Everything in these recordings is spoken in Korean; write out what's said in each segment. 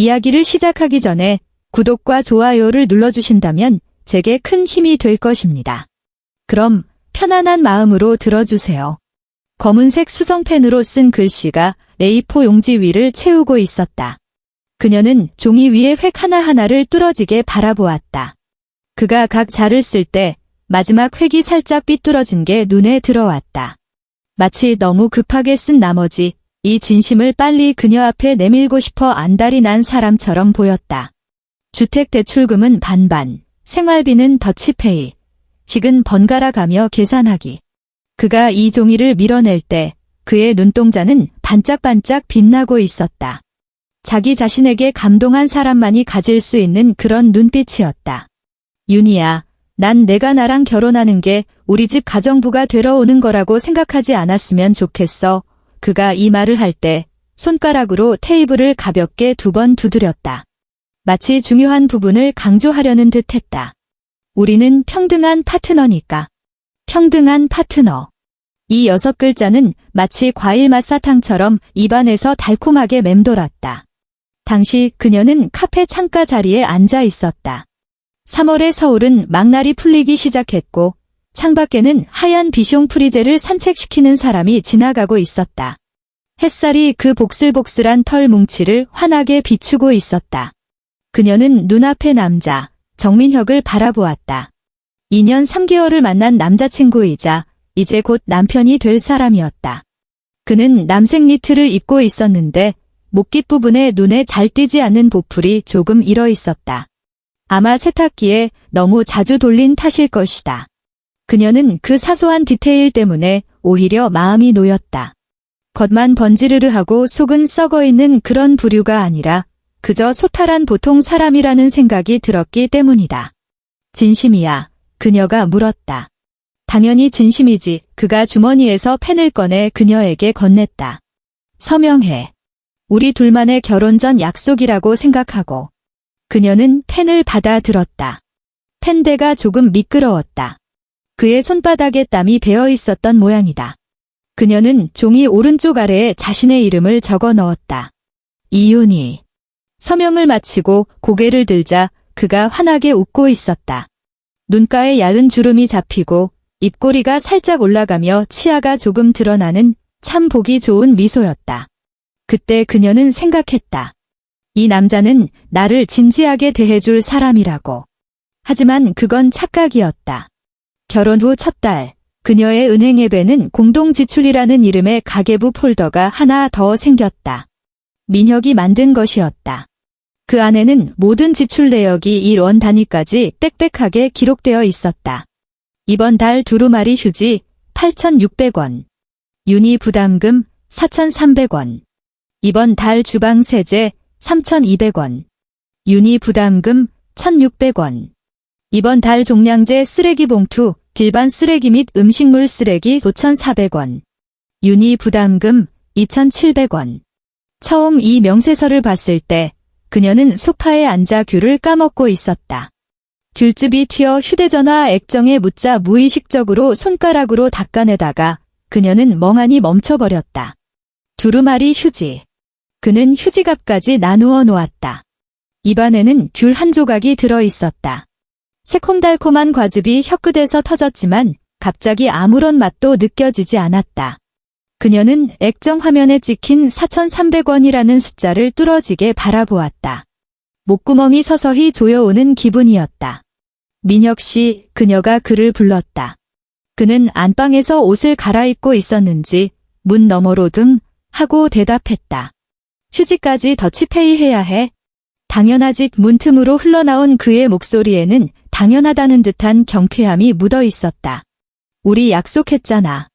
이야기를 시작하기 전에 구독과 좋아요를 눌러주신다면 제게 큰 힘이 될 것입니다. 그럼 편안한 마음으로 들어주세요. 검은색 수성펜으로 쓴 글씨가 A4 용지 위를 채우고 있었다. 그녀는 종이 위에 획 하나하나를 뚫어지게 바라보았다. 그가 각 자를 쓸 때 마지막 획이 살짝 삐뚤어진 게 눈에 들어왔다. 마치 너무 급하게 쓴 나머지 이 진심을 빨리 그녀 앞에 내밀고 싶어 안달이 난 사람처럼 보였다. 주택대출금은 반반, 생활비는 더치페이, 식은 번갈아 가며 계산하기. 그가 이 종이를 밀어낼 때 그의 눈동자는 반짝반짝 빛나고 있었다. 자기 자신에게 감동한 사람만이 가질 수 있는 그런 눈빛이었다. 윤희야, 난 내가 나랑 결혼하는 게 우리 집 가정부가 되러 오는 거라고 생각하지 않았으면 좋겠어. 그가 이 말을 할 때 손가락으로 테이블을 가볍게 2번 두드렸다. 마치 중요한 부분을 강조하려는 듯 했다. 우리는 평등한 파트너니까. 평등한 파트너. 이 6글자는 마치 과일 맛사탕처럼 입안에서 달콤하게 맴돌았다. 당시 그녀는 카페 창가 자리에 앉아 있었다. 3월의 서울은 막날이 풀리기 시작했고 창밖에는 하얀 비숑 프리제를 산책시키는 사람이 지나가고 있었다. 햇살이 그 복슬복슬한 털 뭉치를 환하게 비추고 있었다. 그녀는 눈앞의 남자, 정민혁을 바라보았다. 2년 3개월을 만난 남자친구이자 이제 곧 남편이 될 사람이었다. 그는 남색 니트를 입고 있었는데 목깃 부분에 눈에 잘 띄지 않는 보풀이 조금 일어 있었다. 아마 세탁기에 너무 자주 돌린 탓일 것이다. 그녀는 그 사소한 디테일 때문에 오히려 마음이 놓였다. 겉만 번지르르하고 속은 썩어있는 그런 부류가 아니라 그저 소탈한 보통 사람이라는 생각이 들었기 때문이다. 진심이야, 그녀가 물었다. 당연히 진심이지. 그가 주머니에서 펜을 꺼내 그녀에게 건넸다. 서명해. 우리 둘만의 결혼 전 약속이라고 생각하고. 그녀는 펜을 받아들었다. 펜대가 조금 미끄러웠다. 그의 손바닥에 땀이 배어 있었던 모양이다. 그녀는 종이 오른쪽 아래에 자신의 이름을 적어 넣었다. 이윤희. 서명을 마치고 고개를 들자 그가 환하게 웃고 있었다. 눈가에 얇은 주름이 잡히고 입꼬리가 살짝 올라가며 치아가 조금 드러나는 참 보기 좋은 미소였다. 그때 그녀는 생각했다. 이 남자는 나를 진지하게 대해줄 사람이라고. 하지만 그건 착각이었다. 결혼 후 첫 달, 그녀의 은행 앱에는 공동지출이라는 이름의 가계부 폴더가 하나 더 생겼다. 민혁이 만든 것이었다. 그 안에는 모든 지출 내역이 1원 단위까지 빽빽하게 기록되어 있었다. 이번 달 두루마리 휴지 8,600원. 윤희 부담금 4,300원. 이번 달 주방 세제 3,200원. 윤희 부담금 1,600원. 이번 달 종량제 쓰레기 봉투, 일반 쓰레기 및 음식물 쓰레기 5,400원. 윤희 부담금 2,700원. 처음 이 명세서를 봤을 때 그녀는 소파에 앉아 귤을 까먹고 있었다. 귤즙이 튀어 휴대전화 액정에 묻자 무의식적으로 손가락으로 닦아내다가 그녀는 멍하니 멈춰버렸다. 두루마리 휴지. 그는 휴지갑까지 나누어 놓았다. 입안에는 귤 한 조각이 들어있었다. 새콤달콤한 과즙이 혀끝에서 터졌지만 갑자기 아무런 맛도 느껴지지 않았다. 그녀는 액정 화면에 찍힌 4,300원이라는 숫자를 뚫어지게 바라보았다. 목구멍이 서서히 조여오는 기분이었다. 민혁 씨, 그녀가 그를 불렀다. 그는 안방에서 옷을 갈아입고 있었는지 문 너머로 등 하고 대답했다. 휴지까지 더치페이 해야 해. 당연하지. 문틈으로 흘러나온 그의 목소리에는 당연하다는 듯한 경쾌함이 묻어 있었다. 우리 약속했잖아.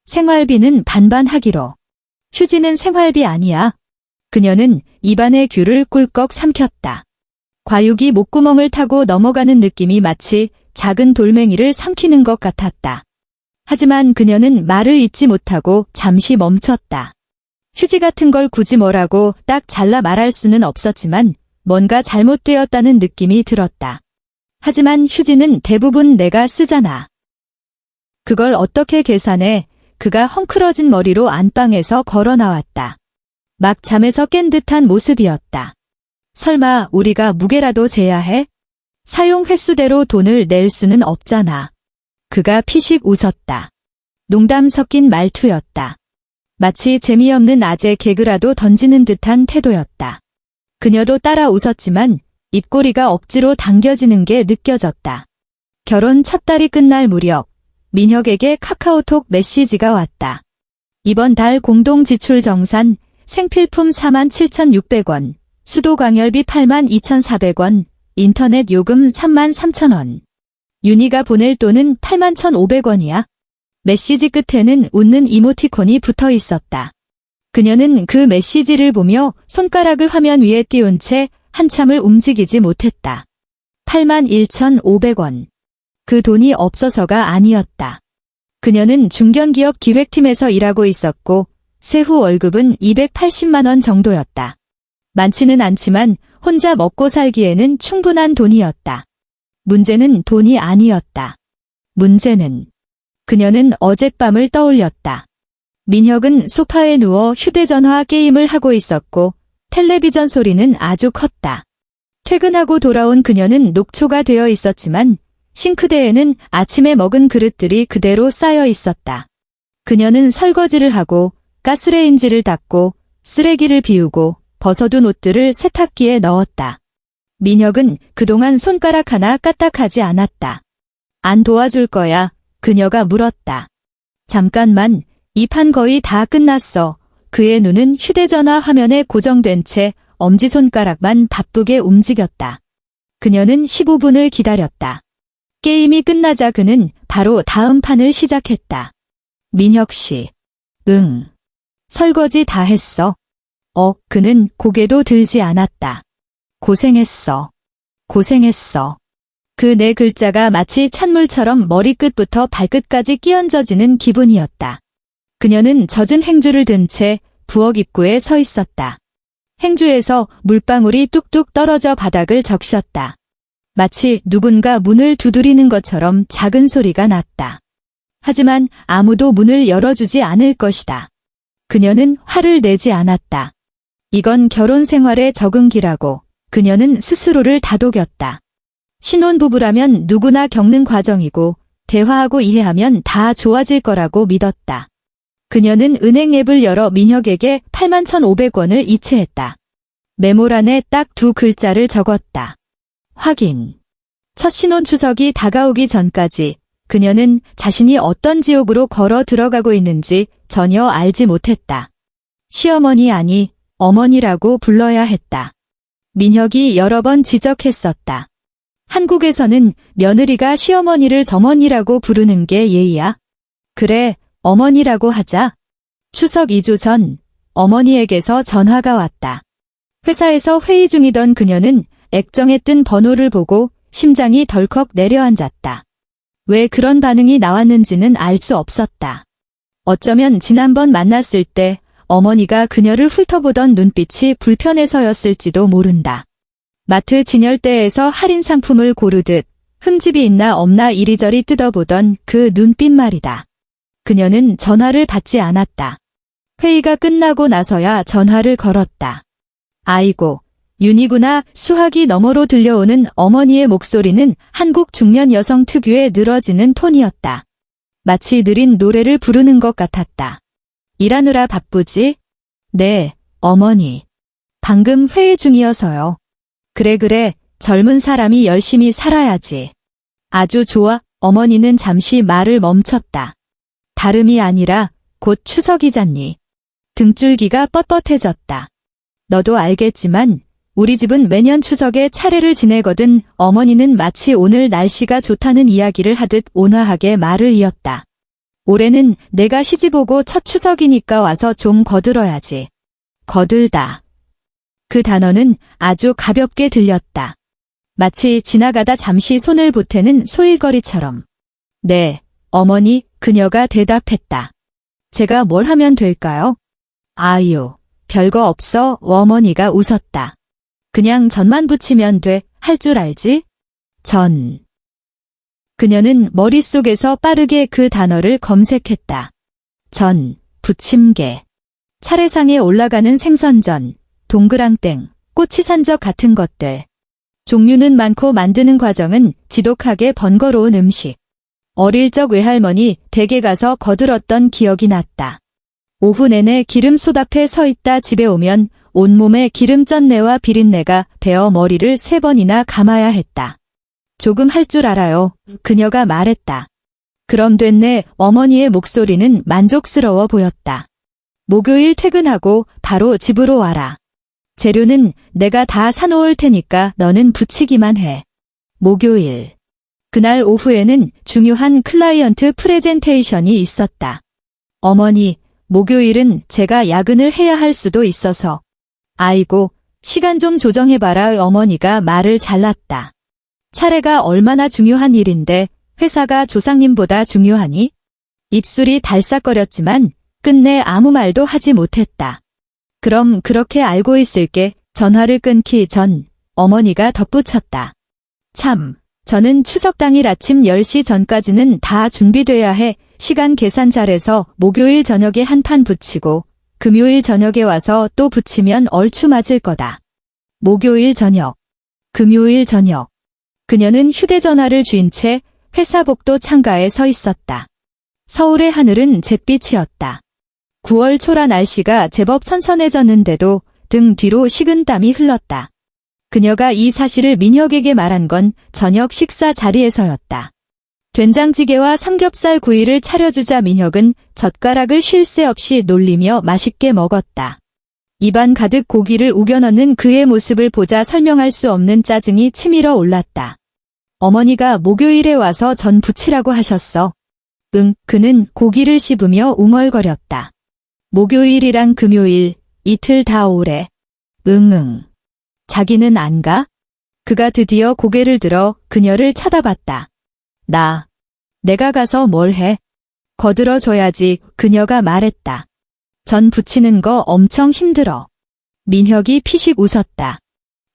생활비는 반반 하기로. 휴지는 생활비 아니야. 그녀는 입안에 귤을 꿀꺽 삼켰다. 과육이 목구멍을 타고 넘어가는 느낌이 마치 작은 돌멩이를 삼키는 것 같았다. 하지만 그녀는 말을 잇지 못하고 잠시 멈췄다. 휴지 같은 걸 굳이 뭐라고 딱 잘라 말할 수는 없었지만 뭔가 잘못되었다는 느낌이 들었다. 하지만 휴지는 대부분 내가 쓰잖아. 그걸 어떻게 계산해? 그가 헝클어진 머리로 안방에서 걸어 나왔다. 막 잠에서 깬 듯한 모습이었다. 설마 우리가 무게라도 재야 해? 사용 횟수대로 돈을 낼 수는 없잖아. 그가 피식 웃었다. 농담 섞인 말투였다. 마치 재미없는 아재 개그라도 던지는 듯한 태도였다. 그녀도 따라 웃었지만 입꼬리가 억지로 당겨지는 게 느껴졌다. 결혼 첫 달이 끝날 무렵 민혁에게 카카오톡 메시지가 왔다. 이번 달 공동 지출 정산 생필품 47,600원, 수도 광열비 82,400원, 인터넷 요금 33,000원. 윤희가 보낼 돈은 81,500원이야. 메시지 끝에는 웃는 이모티콘이 붙어 있었다. 그녀는 그 메시지를 보며 손가락을 화면 위에 띄운 채 한참을 움직이지 못했다. 81,500원. 그 돈이 없어서가 아니었다. 그녀는 중견기업 기획팀에서 일하고 있었고 세후 월급은 280만 원 정도였다. 많지는 않지만 혼자 먹고 살기에는 충분한 돈이었다. 문제는 돈이 아니었다. 문제는 그녀는 어젯밤을 떠올렸다. 민혁은 소파에 누워 휴대전화 게임을 하고 있었고 텔레비전 소리는 아주 컸다. 퇴근하고 돌아온 그녀는 녹초가 되어 있었지만 싱크대에는 아침에 먹은 그릇들이 그대로 쌓여 있었다. 그녀는 설거지를 하고 가스레인지를 닦고 쓰레기를 비우고 벗어둔 옷들을 세탁기에 넣었다. 민혁은 그동안 손가락 하나 까딱하지 않았다. 안 도와줄 거야. 그녀가 물었다. 잠깐만, 이 판 거의 다 끝났어. 그의 눈은 휴대전화 화면에 고정된 채 엄지손가락만 바쁘게 움직였다. 그녀는 15분을 기다렸다. 게임이 끝나자 그는 바로 다음 판을 시작했다. 민혁 씨. 응. 설거지 다 했어. 그는 고개도 들지 않았다. 고생했어. 고생했어. 그 네 글자가 마치 찬물처럼 머리끝부터 발끝까지 끼얹어지는 기분이었다. 그녀는 젖은 행주를 든 채 부엌 입구에 서 있었다. 행주에서 물방울이 뚝뚝 떨어져 바닥을 적셨다. 마치 누군가 문을 두드리는 것처럼 작은 소리가 났다. 하지만 아무도 문을 열어주지 않을 것이다. 그녀는 화를 내지 않았다. 이건 결혼 생활의 적응기라고 그녀는 스스로를 다독였다. 신혼부부라면 누구나 겪는 과정이고 대화하고 이해하면 다 좋아질 거라고 믿었다. 그녀는 은행 앱을 열어 민혁에게 81,500원을 이체했다. 메모란에 딱 두 글자를 적었다. 확인. 첫 신혼 추석이 다가오기 전까지 그녀는 자신이 어떤 지옥으로 걸어 들어가고 있는지 전혀 알지 못했다. 시어머니 아니 어머니라고 불러야 했다. 민혁이 여러 번 지적했었다. 한국에서는 며느리가 시어머니를 저머니라고 부르는 게 예의야. 그래, 어머니라고 하자. 추석 2주 전 어머니에게서 전화가 왔다. 회사에서 회의 중이던 그녀는 액정에 뜬 번호를 보고 심장이 덜컥 내려앉았다. 왜 그런 반응이 나왔는지는 알 수 없었다. 어쩌면 지난번 만났을 때 어머니가 그녀를 훑어보던 눈빛이 불편해서였을지도 모른다. 마트 진열대에서 할인 상품을 고르듯 흠집이 있나 없나 이리저리 뜯어보던 그 눈빛 말이다. 그녀는 전화를 받지 않았다. 회의가 끝나고 나서야 전화를 걸었다. 아이고, 윤희구나. 수화기 너머로 들려오는 어머니의 목소리는 한국 중년 여성 특유의 늘어지는 톤이었다. 마치 느린 노래를 부르는 것 같았다. 일하느라 바쁘지? 네, 어머니. 방금 회의 중이어서요. 그래, 젊은 사람이 열심히 살아야지. 아주 좋아. 어머니는 잠시 말을 멈췄다. 다름이 아니라 곧 추석이잖니. 등줄기가 뻣뻣해졌다. 너도 알겠지만 우리 집은 매년 추석에 차례를 지내거든. 어머니는 마치 오늘 날씨가 좋다는 이야기를 하듯 온화하게 말을 이었다. 올해는 내가 시집 오고 첫 추석이니까 와서 좀 거들어야지. 거들다. 그 단어는 아주 가볍게 들렸다. 마치 지나가다 잠시 손을 보태는 소일거리처럼. 네, 어머니, 그녀가 대답했다. 제가 뭘 하면 될까요? 아유, 별거 없어. 어머니가 웃었다. 그냥 전만 붙이면 돼. 할 줄 알지? 전. 그녀는 머릿속에서 빠르게 그 단어를 검색했다. 전, 부침개. 차례상에 올라가는 생선전, 동그랑땡, 꼬치산적 같은 것들. 종류는 많고 만드는 과정은 지독하게 번거로운 음식. 어릴 적 외할머니 댁에 가서 거들었던 기억이 났다. 오후 내내 기름 솥앞에 서 있다 집에 오면 온몸에 기름 쩐내와 비린내가 배어 머리를 3번이나 감아야 했다. 조금 할 줄 알아요. 그녀가 말했다. 그럼 됐네. 어머니의 목소리는 만족스러워 보였다. 목요일 퇴근하고 바로 집으로 와라. 재료는 내가 다 사놓을 테니까 너는 붙이기만 해. 목요일. 그날 오후에는 중요한 클라이언트 프레젠테이션이 있었다. 어머니, 목요일은 제가 야근을 해야 할 수도 있어서. 아이고, 시간 좀 조정해봐라. 어머니가 말을 잘랐다. 차례가 얼마나 중요한 일인데 회사가 조상님보다 중요하니? 입술이 달싹거렸지만 끝내 아무 말도 하지 못했다. 그럼 그렇게 알고 있을게. 전화를 끊기 전 어머니가 덧붙였다. 참, 저는 추석 당일 아침 10시 전까지는 다 준비돼야 해. 시간 계산 잘해서 목요일 저녁에 한 판 붙이고 금요일 저녁에 와서 또 붙이면 얼추 맞을 거다. 목요일 저녁, 금요일 저녁. 그녀는 휴대전화를 쥔 채 회사 복도 창가에 서 있었다. 서울의 하늘은 잿빛이었다. 9월 초라 날씨가 제법 선선해졌는데도 등 뒤로 식은 땀이 흘렀다. 그녀가 이 사실을 민혁에게 말한 건 저녁 식사 자리에서였다. 된장찌개와 삼겹살 구이를 차려주자 민혁은 젓가락을 쉴 새 없이 놀리며 맛있게 먹었다. 입안 가득 고기를 우겨 넣는 그의 모습을 보자 설명할 수 없는 짜증이 치밀어 올랐다. 어머니가 목요일에 와서 전 부치라고 하셨어. 응, 그는 고기를 씹으며 웅얼거렸다. 목요일이랑 금요일, 이틀 다 오래. 응응. 자기는 안 가? 그가 드디어 고개를 들어 그녀를 쳐다봤다. 내가 가서 뭘 해? 거들어줘야지. 그녀가 말했다. 전 부치는 거 엄청 힘들어. 민혁이 피식 웃었다.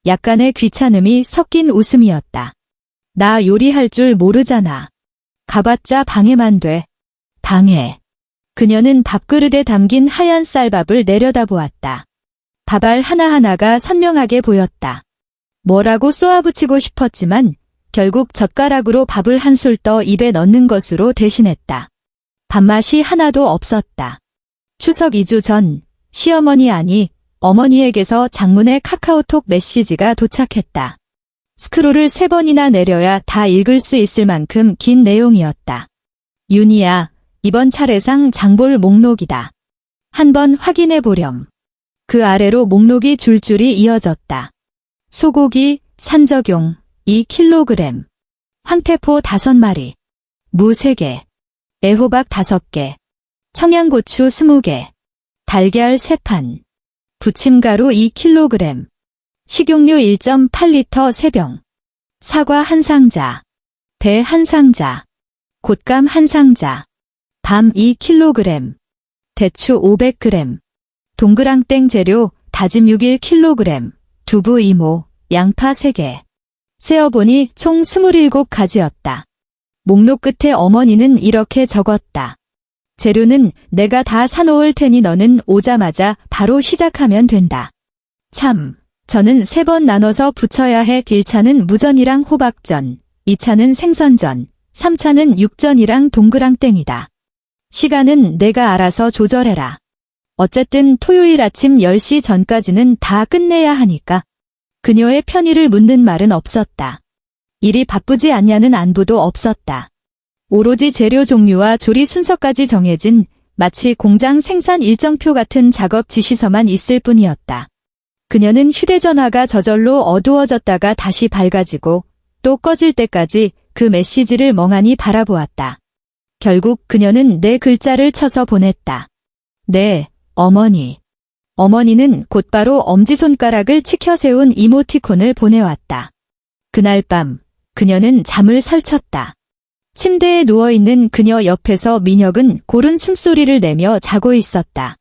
약간의 귀찮음이 섞인 웃음이었다. 나 요리할 줄 모르잖아. 가봤자 방해만 돼. 방해. 그녀는 밥그릇에 담긴 하얀 쌀밥을 내려다보았다. 밥알 하나하나가 선명하게 보였다. 뭐라고 쏘아붙이고 싶었지만 결국 젓가락으로 밥을 한술 떠 입에 넣는 것으로 대신했다. 밥맛이 하나도 없었다. 추석 2주 전 시어머니 아니 어머니에게서 장문의 카카오톡 메시지가 도착했다. 스크롤을 3번이나 내려야 다 읽을 수 있을 만큼 긴 내용이었다. 윤희야, 이번 차례상 장볼 목록이다. 한번 확인해 보렴. 그 아래로 목록이 줄줄이 이어졌다. 소고기, 산적용, 2kg. 황태포 5마리. 무 3개. 애호박 5개. 청양고추 20개. 달걀 3판. 부침가루 2kg. 식용유 1.8리터 3병. 사과 1상자. 배 1상자. 곶감 1상자. 밤 2kg. 대추 500g. 동그랑땡 재료 다짐 6 1kg. 두부 2모, 양파 3개. 세어보니 총 27가지였다. 목록 끝에 어머니는 이렇게 적었다. 재료는 내가 다 사놓을 테니 너는 오자마자 바로 시작하면 된다. 참, 저는 3번 나눠서 부쳐야 해. 1차는 무전이랑 호박전, 2차는 생선전, 3차는 육전이랑 동그랑땡이다. 시간은 내가 알아서 조절해라. 어쨌든 토요일 아침 10시 전까지는 다 끝내야 하니까. 그녀의 편의를 묻는 말은 없었다. 일이 바쁘지 않냐는 안부도 없었다. 오로지 재료 종류와 조리 순서까지 정해진 마치 공장 생산 일정표 같은 작업 지시서만 있을 뿐이었다. 그녀는 휴대전화가 저절로 어두워졌다가 다시 밝아지고 또 꺼질 때까지 그 메시지를 멍하니 바라보았다. 결국 그녀는 네 글자를 쳐서 보냈다. 네, 어머니. 어머니는 곧바로 엄지손가락을 치켜세운 이모티콘을 보내왔다. 그날 밤 그녀는 잠을 설쳤다. 침대에 누워있는 그녀 옆에서 민혁은 고른 숨소리를 내며 자고 있었다.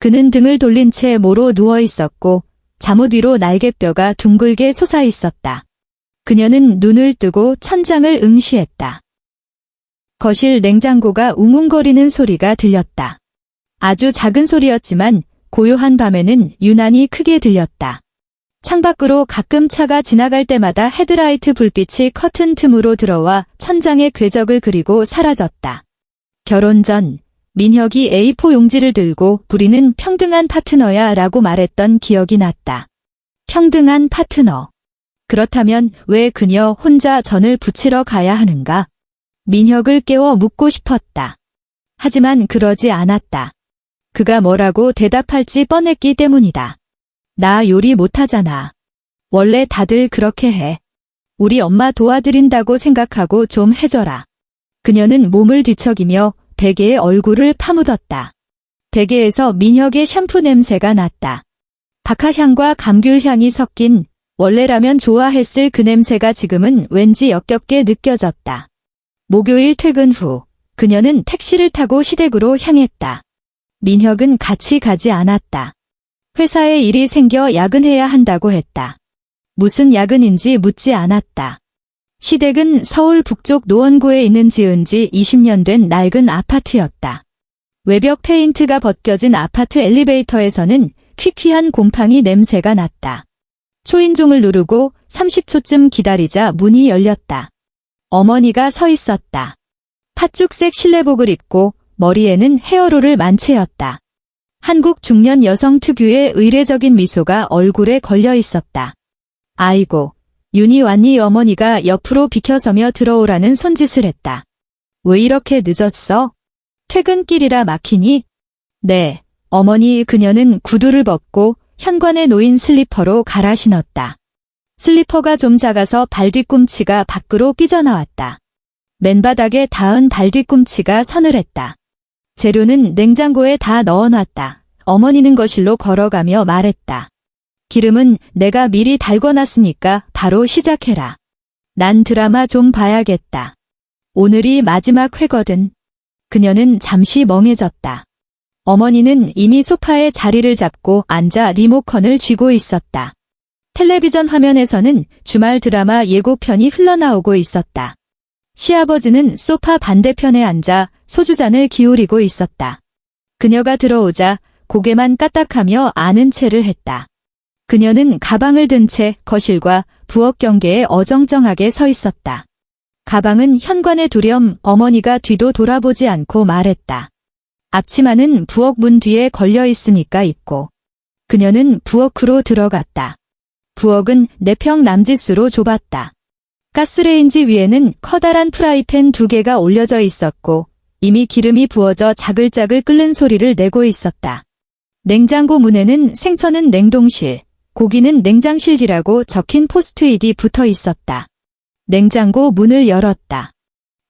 그는 등을 돌린 채 모로 누워있었고 잠옷 위로 날개뼈가 둥글게 솟아있었다. 그녀는 눈을 뜨고 천장을 응시했다. 거실 냉장고가 웅웅거리는 소리가 들렸다. 아주 작은 소리였지만 고요한 밤에는 유난히 크게 들렸다. 창밖으로 가끔 차가 지나갈 때마다 헤드라이트 불빛이 커튼 틈으로 들어와 천장에 궤적을 그리고 사라졌다. 결혼 전 민혁이 A4 용지를 들고 우리는 평등한 파트너야 라고 말했던 기억이 났다. 평등한 파트너. 그렇다면 왜 그녀 혼자 전을 부치러 가야 하는가? 민혁을 깨워 묻고 싶었다. 하지만 그러지 않았다. 그가 뭐라고 대답할지 뻔했기 때문이다. 나 요리 못하잖아. 원래 다들 그렇게 해. 우리 엄마 도와드린다고 생각하고 좀 해줘라. 그녀는 몸을 뒤척이며 베개에 얼굴을 파묻었다. 베개에서 민혁의 샴푸 냄새가 났다. 박하향과 감귤향이 섞인 원래라면 좋아했을 그 냄새가 지금은 왠지 역겹게 느껴졌다. 목요일 퇴근 후 그녀는 택시를 타고 시댁으로 향했다. 민혁은 같이 가지 않았다. 회사에 일이 생겨 야근해야 한다고 했다. 무슨 야근인지 묻지 않았다. 시댁은 서울 북쪽 노원구에 있는 지은 지 20년 된 낡은 아파트였다. 외벽 페인트가 벗겨진 아파트 엘리베이터에서는 퀴퀴한 곰팡이 냄새가 났다. 초인종을 누르고 30초쯤 기다리자 문이 열렸다. 어머니가 서 있었다. 팥죽색 실내복을 입고 머리에는 헤어롤을 만채였다. 한국 중년 여성 특유의 의례적인 미소가 얼굴에 걸려 있었다. 아이고, 윤희 왔니? 어머니가 옆으로 비켜서며 들어오라는 손짓을 했다. 왜 이렇게 늦었어? 퇴근길이라 막히니? 네, 어머니. 그녀는 구두를 벗고 현관에 놓인 슬리퍼로 갈아 신었다. 슬리퍼가 좀 작아서 발뒤꿈치가 밖으로 삐져나왔다. 맨바닥에 닿은 발뒤꿈치가 서늘했다. 재료는 냉장고에 다 넣어놨다. 어머니는 거실로 걸어가며 말했다. 기름은 내가 미리 달궈놨으니까 바로 시작해라. 난 드라마 좀 봐야겠다. 오늘이 마지막 회거든. 그녀는 잠시 멍해졌다. 어머니는 이미 소파에 자리를 잡고 앉아 리모컨을 쥐고 있었다. 텔레비전 화면에서는 주말 드라마 예고편이 흘러나오고 있었다. 시아버지는 소파 반대편에 앉아 소주잔을 기울이고 있었다. 그녀가 들어오자 고개만 까딱하며 아는 체를 했다. 그녀는 가방을 든 채 거실과 부엌 경계에 어정쩡하게 서 있었다. 가방은 현관에 두렴. 어머니가 뒤도 돌아보지 않고 말했다. 앞치마는 부엌 문 뒤에 걸려 있으니까 입고. 그녀는 부엌으로 들어갔다. 부엌은 4평 남짓수로 좁았다. 가스레인지 위에는 커다란 프라이팬 2개가 올려져 있었고 이미 기름이 부어져 자글자글 끓는 소리를 내고 있었다. 냉장고 문에는 생선은 냉동실, 고기는 냉장실이라고 적힌 포스트잇이 붙어 있었다. 냉장고 문을 열었다.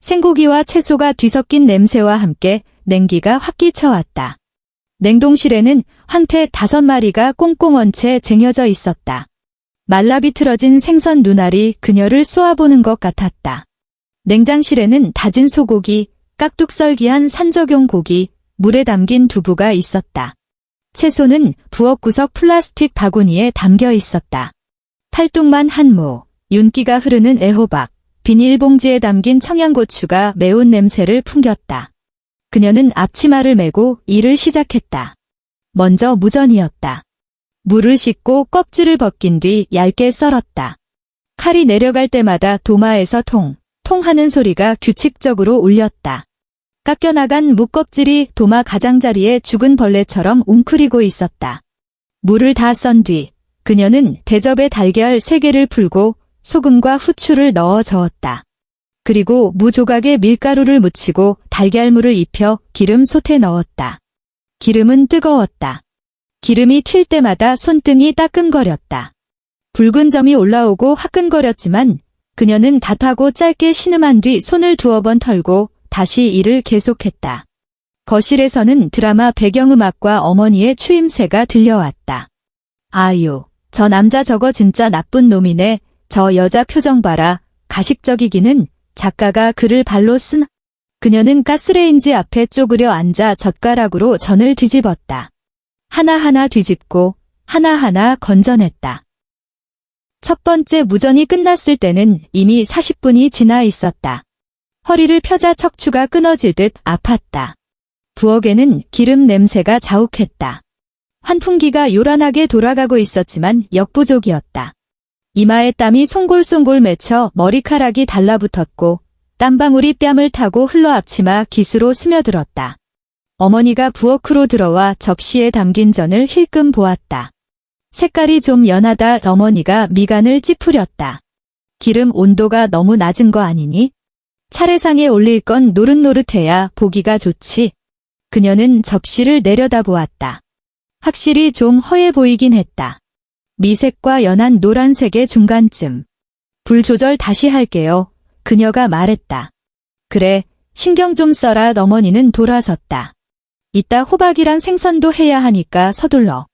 생고기와 채소가 뒤섞인 냄새와 함께 냉기가 확 끼쳐왔다. 냉동실에는 황태 5마리가 꽁꽁 얹채 쟁여져 있었다. 말라 비틀어진 생선 눈알이 그녀를 쏘아보는 것 같았다. 냉장실에는 다진 소고기, 깍둑썰기한 산적용 고기, 물에 담긴 두부가 있었다. 채소는 부엌 구석 플라스틱 바구니에 담겨 있었다. 팔뚝만 한무, 윤기가 흐르는 애호박, 비닐봉지에 담긴 청양고추가 매운 냄새를 풍겼다. 그녀는 앞치마를 메고 일을 시작했다. 먼저 무전이었다. 물을 씻고 껍질을 벗긴 뒤 얇게 썰었다. 칼이 내려갈 때마다 도마에서 통 하는 소리가 규칙적으로 울렸다. 깎여나간 무껍질이 도마 가장자리에 죽은 벌레처럼 웅크리고 있었다. 물을 다 썬 뒤 그녀는 대접에 달걀 3개를 풀고 소금과 후추를 넣어 저었다. 그리고 무 조각에 밀가루를 묻히고 달걀물을 입혀 기름 솥에 넣었다. 기름은 뜨거웠다. 기름이 튈 때마다 손등이 따끔거렸다. 붉은 점이 올라오고 화끈거렸지만 그녀는 닷하고 짧게 신음한 뒤 손을 2번 털고 다시 일을 계속했다. 거실에서는 드라마 배경음악과 어머니의 추임새가 들려왔다. 아유, 저 남자 저거 진짜 나쁜 놈이네. 저 여자 표정 봐라. 가식적이기는. 작가가 글을 발로 쓴. 그녀는 가스레인지 앞에 쪼그려 앉아 젓가락으로 전을 뒤집었다. 하나하나 뒤집고 하나하나 건져냈다. 첫 번째 무전이 끝났을 때는 이미 40분이 지나 있었다. 허리를 펴자 척추가 끊어질 듯 아팠다. 부엌에는 기름 냄새가 자욱했다. 환풍기가 요란하게 돌아가고 있었지만 역부족이었다. 이마에 땀이 송골송골 맺혀 머리카락이 달라붙었고 땀방울이 뺨을 타고 흘러 앞치마 기수로 스며들었다. 어머니가 부엌으로 들어와 접시에 담긴 전을 힐끔 보았다. 색깔이 좀 연하다. 어머니가 미간을 찌푸렸다. 기름 온도가 너무 낮은 거 아니니? 차례상에 올릴 건 노릇노릇해야 보기가 좋지. 그녀는 접시를 내려다보았다. 확실히 좀 허해 보이긴 했다. 미색과 연한 노란색의 중간쯤. 불 조절 다시 할게요. 그녀가 말했다. 그래, 신경 좀 써라. 어머니는 돌아섰다. 이따 호박이랑 생선도 해야 하니까 서둘러.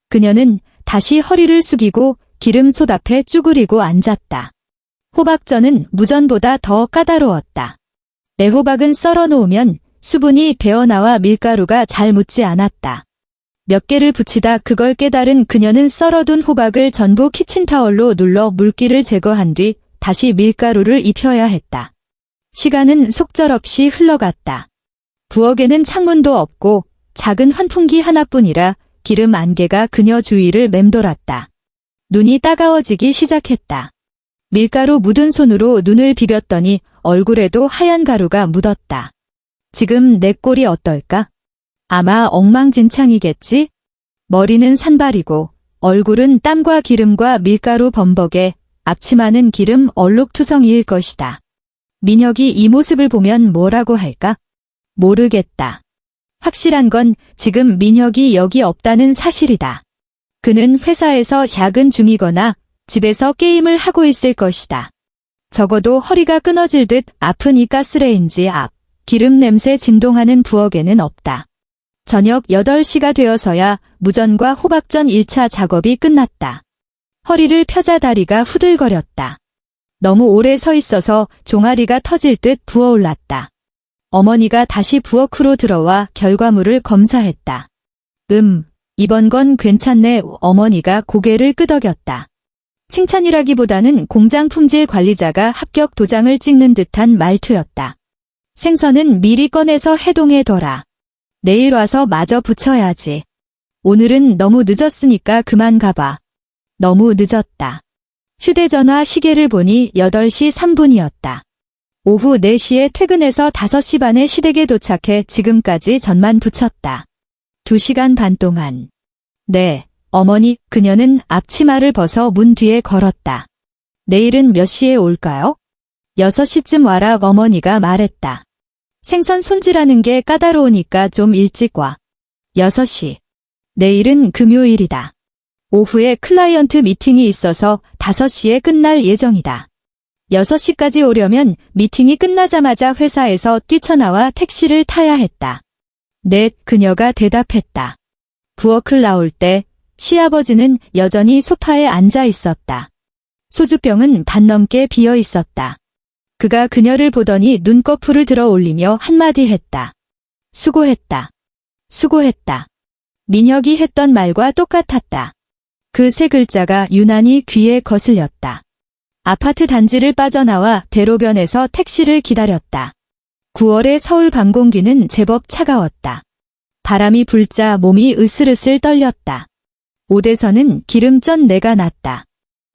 그녀는 다시 허리를 숙이고 기름 솥 앞에 쭈그리고 앉았다. 호박전은 무전보다 더 까다로웠다. 애호박은 썰어 놓으면 수분이 배어나와 밀가루가 잘 묻지 않았다. 몇 개를 붙이다 그걸 깨달은 그녀는 썰어둔 호박을 전부 키친타월로 눌러 물기를 제거한 뒤 다시 밀가루를 입혀야 했다. 시간은 속절없이 흘러갔다. 부엌에는 창문도 없고 작은 환풍기 하나뿐이라 기름 안개가 그녀 주위를 맴돌았다. 눈이 따가워지기 시작했다. 밀가루 묻은 손으로 눈을 비볐더니 얼굴에도 하얀 가루가 묻었다. 지금 내 꼴이 어떨까? 아마 엉망진창이겠지? 머리는 산발이고 얼굴은 땀과 기름과 밀가루 범벅에 앞치마는 기름 얼룩투성이일 것이다. 민혁이 이 모습을 보면 뭐라고 할까? 모르겠다. 확실한 건 지금 민혁이 여기 없다는 사실이다. 그는 회사에서 야근 중이거나 집에서 게임을 하고 있을 것이다. 적어도 허리가 끊어질 듯 아픈 이 가스레인지 앞, 기름 냄새 진동하는 부엌에는 없다. 저녁 8시가 되어서야 무전과 호박전 1차 작업이 끝났다. 허리를 펴자 다리가 후들거렸다. 너무 오래 서 있어서 종아리가 터질 듯 부어올랐다. 어머니가 다시 부엌으로 들어와 결과물을 검사했다. 이번 건 괜찮네. 어머니가 고개를 끄덕였다. 칭찬이라기보다는 공장 품질 관리자가 합격 도장을 찍는 듯한 말투였다. 생선은 미리 꺼내서 해동해 둬라. 내일 와서 마저 부쳐야지. 오늘은 너무 늦었으니까 그만 가봐. 너무 늦었다. 휴대전화 시계를 보니 8시 3분이었다. 오후 4시에 퇴근해서 5시 반에 시댁에 도착해 지금까지 전만 부쳤다. 2시간 반 동안. 네, 어머니. 그녀는 앞치마를 벗어 문 뒤에 걸었다. 내일은 몇 시에 올까요? 6시쯤 와라. 어머니가 말했다. 생선 손질하는 게 까다로우니까 좀 일찍 와. 6시. 내일은 금요일이다. 오후에 클라이언트 미팅이 있어서 5시에 끝날 예정이다. 6시까지 오려면 미팅이 끝나자마자 회사에서 뛰쳐나와 택시를 타야 했다. 네, 그녀가 대답했다. 부엌을 나올 때 시아버지는 여전히 소파에 앉아 있었다. 소주병은 반 넘게 비어 있었다. 그가 그녀를 보더니 눈꺼풀을 들어 올리며 한마디 했다. 수고했다. 수고했다. 민혁이 했던 말과 똑같았다. 그 세 글자가 유난히 귀에 거슬렸다. 아파트 단지를 빠져나와 대로변에서 택시를 기다렸다. 9월의 서울 밤 공기는 제법 차가웠다. 바람이 불자 몸이 으슬으슬 떨렸다. 옷에서는 기름전 내가 났다.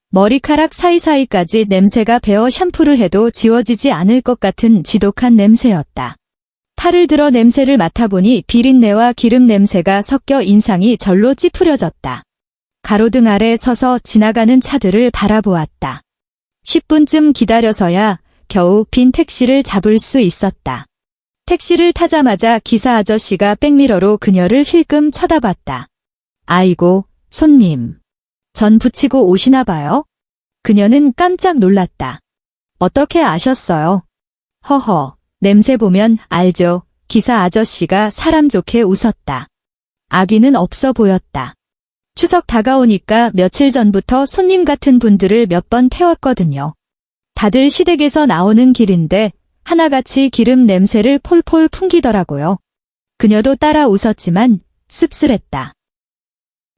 머리카락 사이사이까지 냄새가 배어 샴푸를 해도 지워지지 않을 것 같은 지독한 냄새였다. 팔을 들어 냄새를 맡아보니 비린내와 기름 냄새가 섞여 인상이 절로 찌푸려졌다. 가로등 아래 서서 지나가는 차들을 바라보았다. 10분쯤 기다려서야 겨우 빈 택시를 잡을 수 있었다. 택시를 타자마자 기사 아저씨가 백미러로 그녀를 힐끔 쳐다봤다. 아이고, 손님. 전 부치고 오시나 봐요? 그녀는 깜짝 놀랐다. 어떻게 아셨어요? 허허, 냄새 보면 알죠. 기사 아저씨가 사람 좋게 웃었다. 악의는 없어 보였다. 추석 다가오니까 며칠 전부터 손님 같은 분들을 몇 번 태웠거든요. 다들 시댁에서 나오는 길인데 하나같이 기름 냄새를 폴폴 풍기더라고요. 그녀도 따라 웃었지만 씁쓸했다.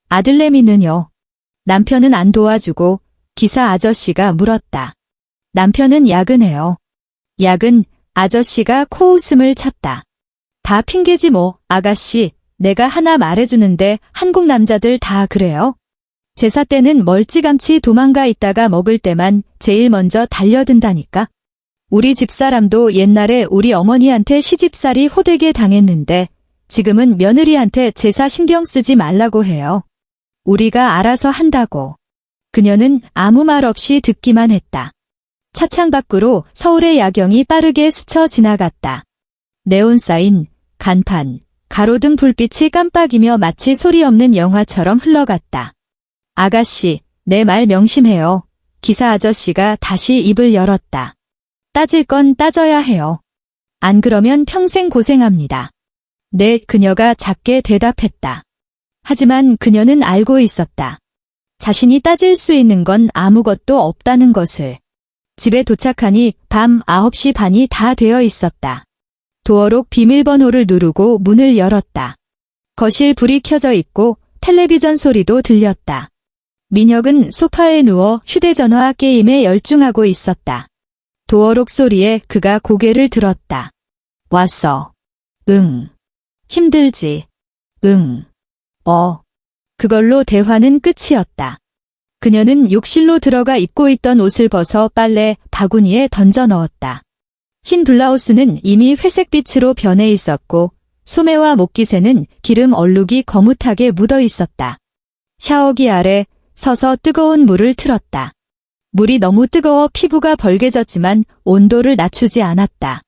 아들내미는요? 남편은 안 도와주고 기사 아저씨가 물었다. 남편은 야근해요. 야근, 아저씨가 코웃음을 쳤다. 다 핑계지 뭐, 아가씨, 내가 하나 말해주는데 한국 남자들 다 그래요. 제사 때는 멀찌감치 도망가 있다가 먹을 때만 제일 먼저 달려든다니까. 우리 집사람도 옛날에 우리 어머니한테 시집살이 호되게 당했는데 지금은 며느리한테 제사 신경 쓰지 말라고 해요. 우리가 알아서 한다고. 그녀는 아무 말 없이 듣기만 했다. 차창 밖으로 서울의 야경이 빠르게 스쳐 지나갔다. 네온사인, 간판, 가로등 불빛이 깜빡이며 마치 소리 없는 영화처럼 흘러갔다. 아가씨, 내 말 명심해요. 기사 아저씨가 다시 입을 열었다. 따질 건 따져야 해요. 안 그러면 평생 고생합니다. 네, 그녀가 작게 대답했다. 하지만 그녀는 알고 있었다. 자신이 따질 수 있는 건 아무것도 없다는 것을. 집에 도착하니 밤 9시 반이 다 되어 있었다. 도어록 비밀번호를 누르고 문을 열었다. 거실 불이 켜져 있고 텔레비전 소리도 들렸다. 민혁은 소파에 누워 휴대전화 게임에 열중하고 있었다. 도어록 소리에 그가 고개를 들었다. 왔어. 응. 힘들지. 응. 그걸로 대화는 끝이었다. 그녀는 욕실로 들어가 입고 있던 옷을 벗어 빨래 바구니에 던져 넣었다. 흰 블라우스는 이미 회색빛으로 변해 있었고 소매와 목깃에는 기름 얼룩이 거뭇하게 묻어 있었다. 샤워기 아래 서서 뜨거운 물을 틀었다. 물이 너무 뜨거워 피부가 벌개졌지만 온도를 낮추지 않았다.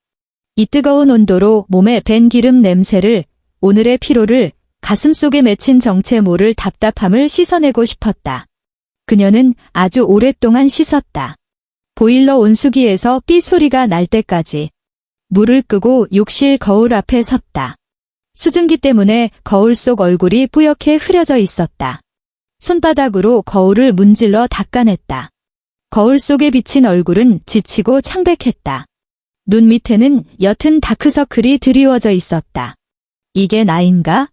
이 뜨거운 온도로 몸에 밴 기름 냄새를, 오늘의 피로를, 가슴속에 맺힌 정체모를 답답함을 씻어내고 싶었다. 그녀는 아주 오랫동안 씻었다. 보일러 온수기에서 삐 소리가 날 때까지. 물을 끄고 욕실 거울 앞에 섰다. 수증기 때문에 거울 속 얼굴이 뿌옇게 흐려져 있었다. 손바닥으로 거울을 문질러 닦아냈다. 거울 속에 비친 얼굴은 지치고 창백했다. 눈 밑에는 옅은 다크서클이 드리워져 있었다. 이게 나인가?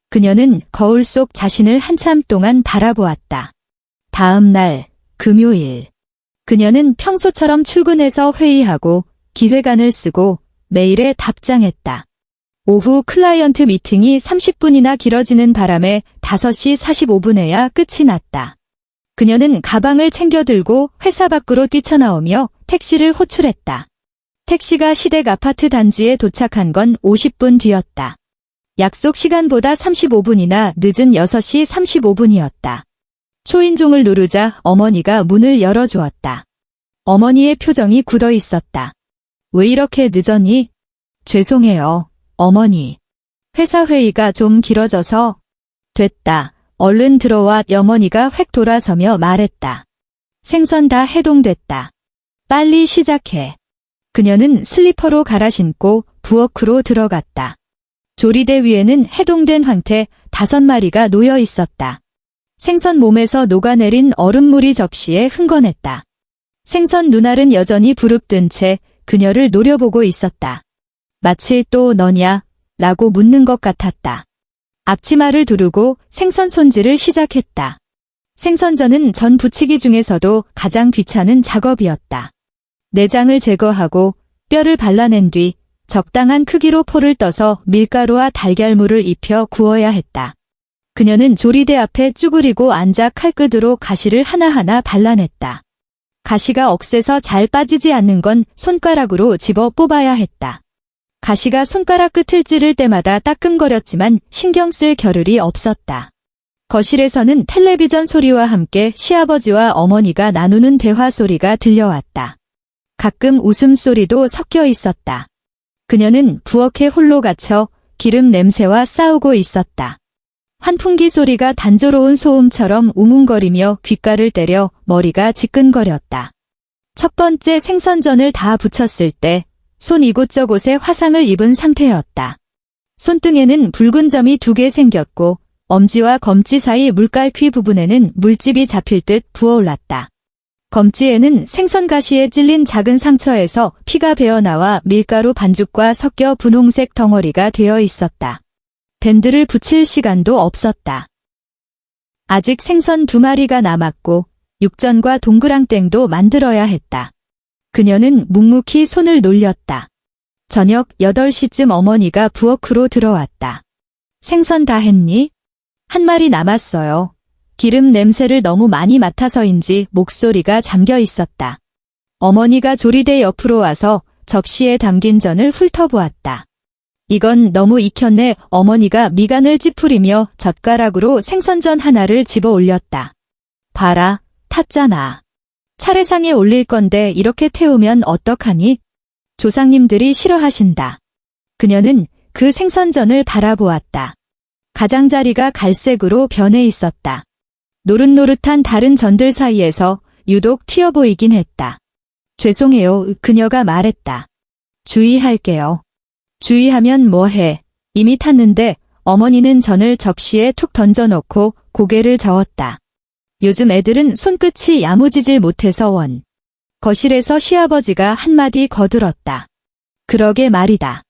그녀는 거울 속 자신을 한참 동안 바라보았다. 다음 날, 금요일. 그녀는 평소처럼 출근해서 회의하고 기획안을 쓰고 메일에 답장했다. 오후 클라이언트 미팅이 30분이나 길어지는 바람에 5시 45분에야 끝이 났다. 그녀는 가방을 챙겨 들고 회사 밖으로 뛰쳐나오며 택시를 호출했다. 택시가 시댁 아파트 단지에 도착한 건 50분 뒤였다. 약속 시간보다 35분이나 늦은 6시 35분이었다. 초인종을 누르자 어머니가 문을 열어주었다. 어머니의 표정이 굳어 있었다. 왜 이렇게 늦었니? 죄송해요, 어머니. 회사 회의가 좀 길어져서. 됐다. 얼른 들어와. 어머니가 획 돌아서며 말했다. 생선 다 해동됐다. 빨리 시작해. 그녀는 슬리퍼로 갈아 신고 부엌으로 들어갔다. 조리대 위에는 해동된 황태 5마리가 놓여 있었다. 생선 몸에서 녹아내린 얼음물이 접시에 흥건했다. 생선 눈알은 여전히 부릅뜬 채 그녀를 노려보고 있었다. 마치 또 너냐? 라고 묻는 것 같았다. 앞치마를 두르고 생선 손질을 시작했다. 생선전은 전 부치기 중에서도 가장 귀찮은 작업이었다. 내장을 제거하고 뼈를 발라낸 뒤 적당한 크기로 포를 떠서 밀가루와 달걀물을 입혀 구워야 했다. 그녀는 조리대 앞에 쭈그리고 앉아 칼끝으로 가시를 하나하나 발라냈다. 가시가 억세서 잘 빠지지 않는 건 손가락으로 집어 뽑아야 했다. 가시가 손가락 끝을 찌를 때마다 따끔거렸지만 신경 쓸 겨를이 없었다. 거실에서는 텔레비전 소리와 함께 시아버지와 어머니가 나누는 대화 소리가 들려왔다. 가끔 웃음소리도 섞여 있었다. 그녀는 부엌에 홀로 갇혀 기름 냄새와 싸우고 있었다. 환풍기 소리가 단조로운 소음처럼 웅웅거리며 귓가를 때려 머리가 지끈거렸다. 첫 번째 생선전을 다 부쳤을 때 손 이곳저곳에 화상을 입은 상태였다. 손등에는 붉은 점이 2개 생겼고 엄지와 검지 사이 물갈퀴 부분에는 물집이 잡힐 듯 부어올랐다. 검지에는 생선 가시에 찔린 작은 상처에서 피가 배어나와 밀가루 반죽과 섞여 분홍색 덩어리가 되어 있었다. 밴드를 붙일 시간도 없었다. 아직 생선 2마리가 남았고 육전과 동그랑땡도 만들어야 했다. 그녀는 묵묵히 손을 놀렸다. 저녁 8시쯤 어머니가 부엌으로 들어왔다. 생선 다 했니? 한 마리 남았어요. 기름 냄새를 너무 많이 맡아서인지 목소리가 잠겨 있었다. 어머니가 조리대 옆으로 와서 접시에 담긴 전을 훑어보았다. 이건 너무 익혔네. 어머니가 미간을 찌푸리며 젓가락으로 생선전 하나를 집어 올렸다. 봐라, 탔잖아. 차례상에 올릴 건데 이렇게 태우면 어떡하니? 조상님들이 싫어하신다. 그녀는 그 생선전을 바라보았다. 가장자리가 갈색으로 변해 있었다. 노릇노릇한 다른 전들 사이에서 유독 튀어 보이긴 했다. 죄송해요, 그녀가 말했다. 주의할게요. 주의하면 뭐해. 이미 탔는데 어머니는 전을 접시에 툭 던져놓고 고개를 저었다. 요즘 애들은 손끝이 야무지질 못해서 원. 거실에서 시아버지가 한마디 거들었다. 그러게 말이다.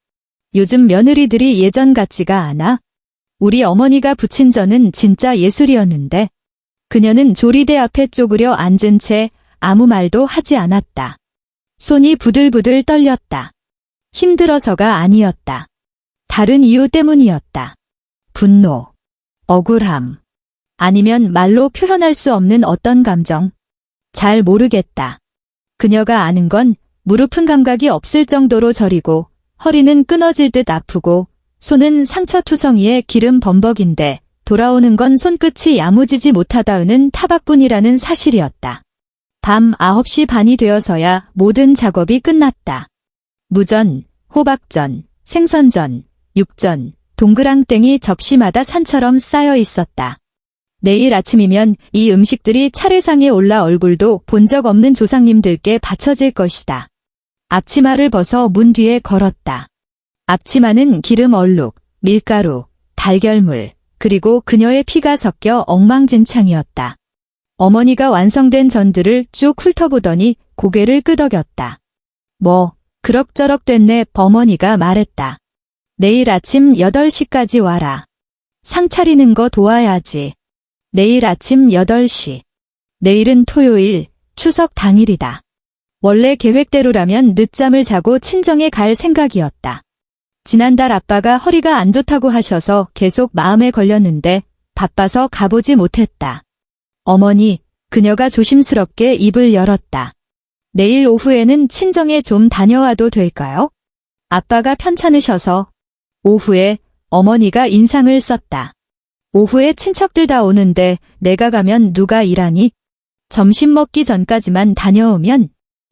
요즘 며느리들이 예전 같지가 않아. 우리 어머니가 부친 전은 진짜 예술이었는데. 그녀는 조리대 앞에 쪼그려 앉은 채 아무 말도 하지 않았다. 손이 부들부들 떨렸다. 힘들어서가 아니었다. 다른 이유 때문이었다. 분노, 억울함, 아니면 말로 표현할 수 없는 어떤 감정. 잘 모르겠다. 그녀가 아는 건 무릎은 감각이 없을 정도로 저리고 허리는 끊어질 듯 아프고 손은 상처투성이에 기름 범벅인데 돌아오는 건 손끝이 야무지지 못하다는 타박뿐이라는 사실이었다. 밤 9시 반이 되어서야 모든 작업이 끝났다. 무전, 호박전, 생선전, 육전, 동그랑땡이 접시마다 산처럼 쌓여 있었다. 내일 아침이면 이 음식들이 차례상에 올라 얼굴도 본 적 없는 조상님들께 바쳐질 것이다. 앞치마를 벗어 문 뒤에 걸었다. 앞치마는 기름 얼룩, 밀가루, 달걀물, 그리고 그녀의 피가 섞여 엉망진창이었다. 어머니가 완성된 전들을 쭉 훑어보더니 고개를 끄덕였다. 뭐, 그럭저럭 됐네. 어머니가 말했다. 내일 아침 8시까지 와라. 상 차리는 거 도와야지. 내일 아침 8시. 내일은 토요일, 추석 당일이다. 원래 계획대로라면 늦잠을 자고 친정에 갈 생각이었다. 지난달 아빠가 허리가 안 좋다고 하셔서 계속 마음에 걸렸는데 바빠서 가보지 못했다. 어머니, 그녀가 조심스럽게 입을 열었다. 내일 오후에는 친정에 좀 다녀와도 될까요? 아빠가 편찮으셔서. 오후에 어머니가 인상을 썼다. 오후에 친척들 다 오는데 내가 가면 누가 일하니? 점심 먹기 전까지만 다녀오면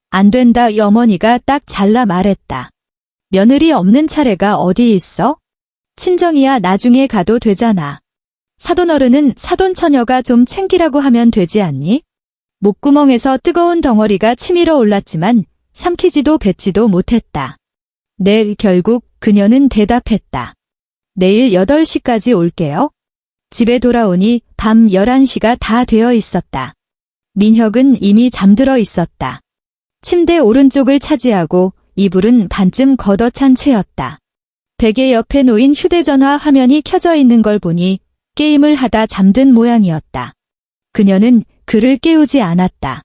안 된다. 어머니가 딱 잘라 말했다. 며느리 없는 차례가 어디 있어? 친정이야 나중에 가도 되잖아. 사돈어른은 사돈처녀가 좀 챙기라고 하면 되지 않니? 목구멍에서 뜨거운 덩어리가 치밀어 올랐지만 삼키지도 뱉지도 못했다. 네, 결국 그녀는 대답했다. 내일 8시까지 올게요. 집에 돌아오니 밤 11시가 다 되어 있었다. 민혁은 이미 잠들어 있었다. 침대 오른쪽을 차지하고 이불은 반쯤 걷어찬 채였다. 베개 옆에 놓인 휴대전화 화면이 켜져 있는 걸 보니 게임을 하다 잠든 모양이었다. 그녀는 그를 깨우지 않았다.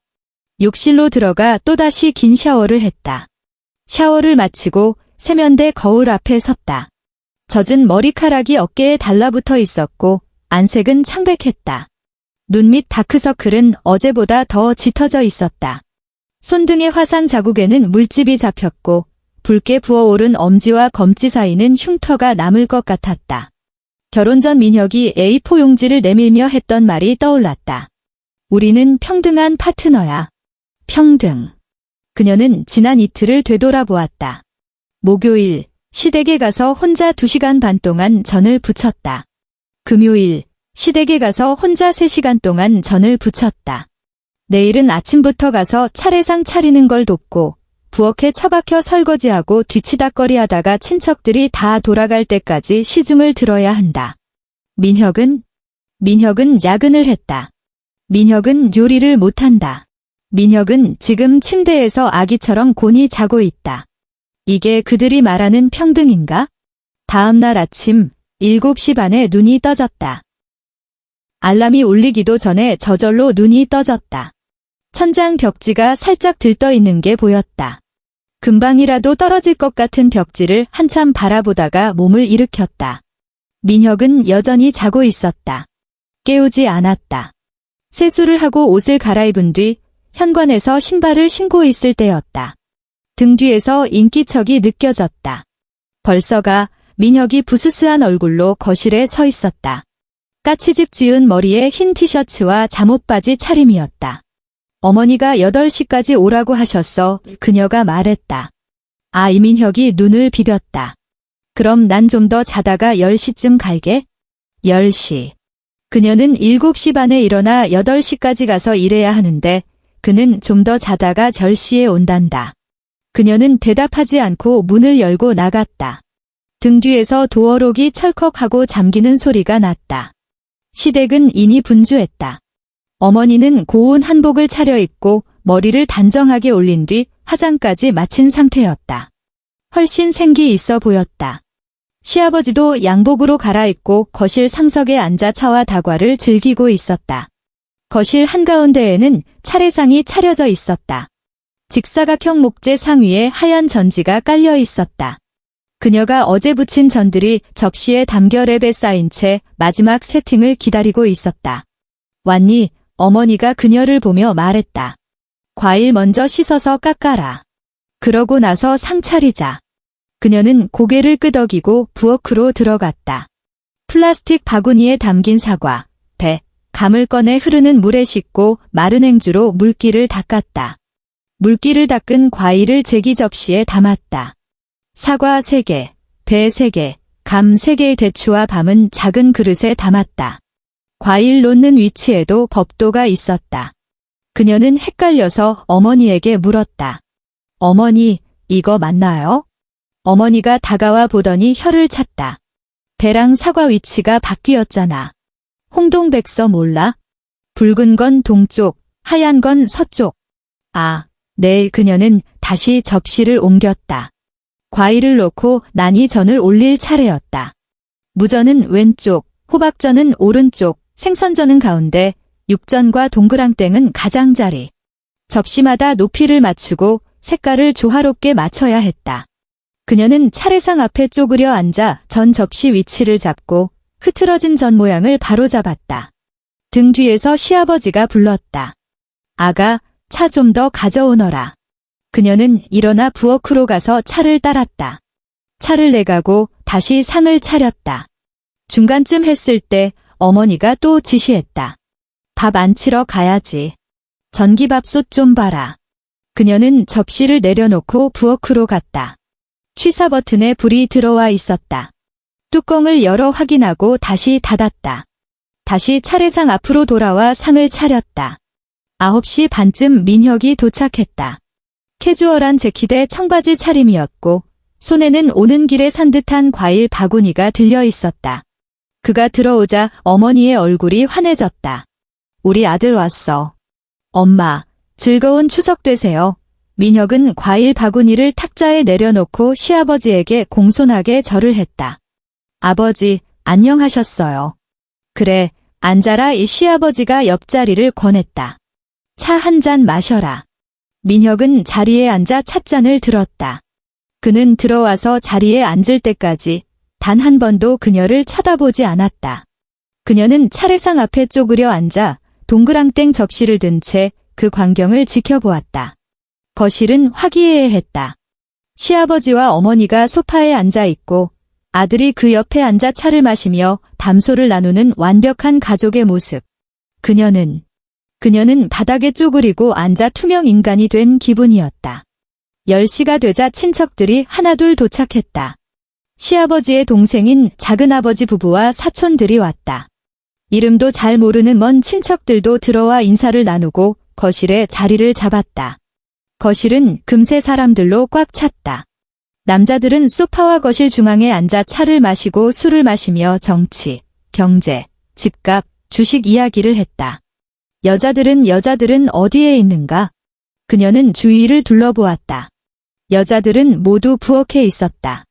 욕실로 들어가 또다시 긴 샤워를 했다. 샤워를 마치고 세면대 거울 앞에 섰다. 젖은 머리카락이 어깨에 달라붙어 있었고 안색은 창백했다. 눈 밑 다크서클은 어제보다 더 짙어져 있었다. 손등의 화상 자국에는 물집이 잡혔고 붉게 부어오른 엄지와 검지 사이는 흉터가 남을 것 같았다. 결혼 전 민혁이 A4 용지를 내밀며 했던 말이 떠올랐다. 우리는 평등한 파트너야. 평등. 그녀는 지난 이틀을 되돌아보았다. 목요일, 시댁에 가서 혼자 2시간 반 동안 전을 부쳤다. 금요일, 시댁에 가서 혼자 3시간 동안 전을 부쳤다. 내일은 아침부터 가서 차례상 차리는 걸 돕고 부엌에 처박혀 설거지하고 뒤치다꺼리 하다가 친척들이 다 돌아갈 때까지 시중을 들어야 한다. 민혁은 야근을 했다. 민혁은 요리를 못한다. 민혁은 지금 침대에서 아기처럼 곤히 자고 있다. 이게 그들이 말하는 평등인가? 다음 날 아침 7시 반에 눈이 떠졌다. 알람이 울리기도 전에 저절로 눈이 떠졌다. 천장 벽지가 살짝 들떠 있는 게 보였다. 금방이라도 떨어질 것 같은 벽지를 한참 바라보다가 몸을 일으켰다. 민혁은 여전히 자고 있었다. 깨우지 않았다. 세수를 하고 옷을 갈아입은 뒤 현관에서 신발을 신고 있을 때였다. 등 뒤에서 인기척이 느껴졌다. 벌써가 민혁이 부스스한 얼굴로 거실에 서 있었다. 까치집 지은 머리에 흰 티셔츠와 잠옷바지 차림이었다. 어머니가 8시까지 오라고 하셨어. 그녀가 말했다. 이민혁이 눈을 비볐다. 그럼 난 좀 더 자다가 10시쯤 갈게. 10시. 그녀는 7시 반에 일어나 8시까지 가서 일해야 하는데 그는 좀 더 자다가 10시에 온단다. 그녀는 대답하지 않고 문을 열고 나갔다. 등 뒤에서 도어록이 철컥하고 잠기는 소리가 났다. 시댁은 이미 분주했다. 어머니는 고운 한복을 차려입고 머리를 단정하게 올린 뒤 화장까지 마친 상태였다. 훨씬 생기 있어 보였다. 시아버지도 양복으로 갈아입고 거실 상석에 앉아 차와 다과를 즐기고 있었다. 거실 한가운데에는 차례상이 차려져 있었다. 직사각형 목재 상 위에 하얀 전지가 깔려 있었다. 그녀가 어제 부친 전들이 접시에 담겨 랩에 쌓인 채 마지막 세팅을 기다리고 있었다. 왔니? 어머니가 그녀를 보며 말했다. 과일 먼저 씻어서 깎아라. 그러고 나서 상 차리자. 그녀는 고개를 끄덕이고 부엌으로 들어갔다. 플라스틱 바구니에 담긴 사과, 배, 감을 꺼내 흐르는 물에 씻고 마른 행주로 물기를 닦았다. 물기를 닦은 과일을 제기 접시에 담았다. 사과 3개, 배 3개, 감 3개의 대추와 밤은 작은 그릇에 담았다. 과일 놓는 위치에도 법도가 있었다. 그녀는 헷갈려서 어머니에게 물었다. 어머니, 이거 맞나요? 어머니가 다가와 보더니 혀를 찼다. 배랑 사과 위치가 바뀌었잖아. 홍동백서 몰라? 붉은 건 동쪽, 하얀 건 서쪽. 네. 그녀는 다시 접시를 옮겼다. 과일을 놓고 난이전을 올릴 차례였다. 무전은 왼쪽, 호박전은 오른쪽, 생선전은 가운데, 육전과 동그랑땡은 가장자리. 접시마다 높이를 맞추고 색깔을 조화롭게 맞춰야 했다. 그녀는 차례상 앞에 쪼그려 앉아 전 접시 위치를 잡고 흐트러진 전 모양을 바로잡았다. 등 뒤에서 시아버지가 불렀다. 아가, 차 좀 더 가져오너라. 그녀는 일어나 부엌으로 가서 차를 따랐다. 차를 내가고 다시 상을 차렸다. 중간쯤 했을 때 어머니가 또 지시했다. 밥 안 치러 가야지. 전기밥솥 좀 봐라. 그녀는 접시를 내려놓고 부엌으로 갔다. 취사 버튼에 불이 들어와 있었다. 뚜껑을 열어 확인하고 다시 닫았다. 다시 차례상 앞으로 돌아와 상을 차렸다. 9시 반쯤 민혁이 도착했다. 캐주얼한 재킷에 청바지 차림이었고 손에는 오는 길에 산 듯한 과일 바구니가 들려 있었다. 그가 들어오자 어머니의 얼굴이 환해졌다. 우리 아들 왔어. 엄마, 즐거운 추석 되세요. 민혁은 과일 바구니를 탁자에 내려놓고 시아버지에게 공손하게 절을 했다. 아버지, 안녕하셨어요. 그래, 앉아라. 이 시아버지가 옆자리를 권했다. 차 한 잔 마셔라. 민혁은 자리에 앉아 찻잔을 들었다. 그는 들어와서 자리에 앉을 때까지 단 한 번도 그녀를 쳐다보지 않았다. 그녀는 차례상 앞에 쪼그려 앉아 동그랑땡 접시를 든 채 그 광경을 지켜보았다. 거실은 화기애애했다. 시아버지와 어머니가 소파에 앉아 있고 아들이 그 옆에 앉아 차를 마시며 담소를 나누는 완벽한 가족의 모습. 그녀는 바닥에 쪼그리고 앉아 투명 인간이 된 기분이었다. 10시가 되자 친척들이 하나둘 도착했다. 시아버지의 동생인 작은아버지 부부와 사촌들이 왔다. 이름도 잘 모르는 먼 친척들도 들어와 인사를 나누고 거실에 자리를 잡았다. 거실은 금세 사람들로 꽉 찼다. 남자들은 소파와 거실 중앙에 앉아 차를 마시고 술을 마시며 정치, 경제, 집값, 주식 이야기를 했다. 여자들은 어디에 있는가? 그녀는 주위를 둘러보았다. 여자들은 모두 부엌에 있었다.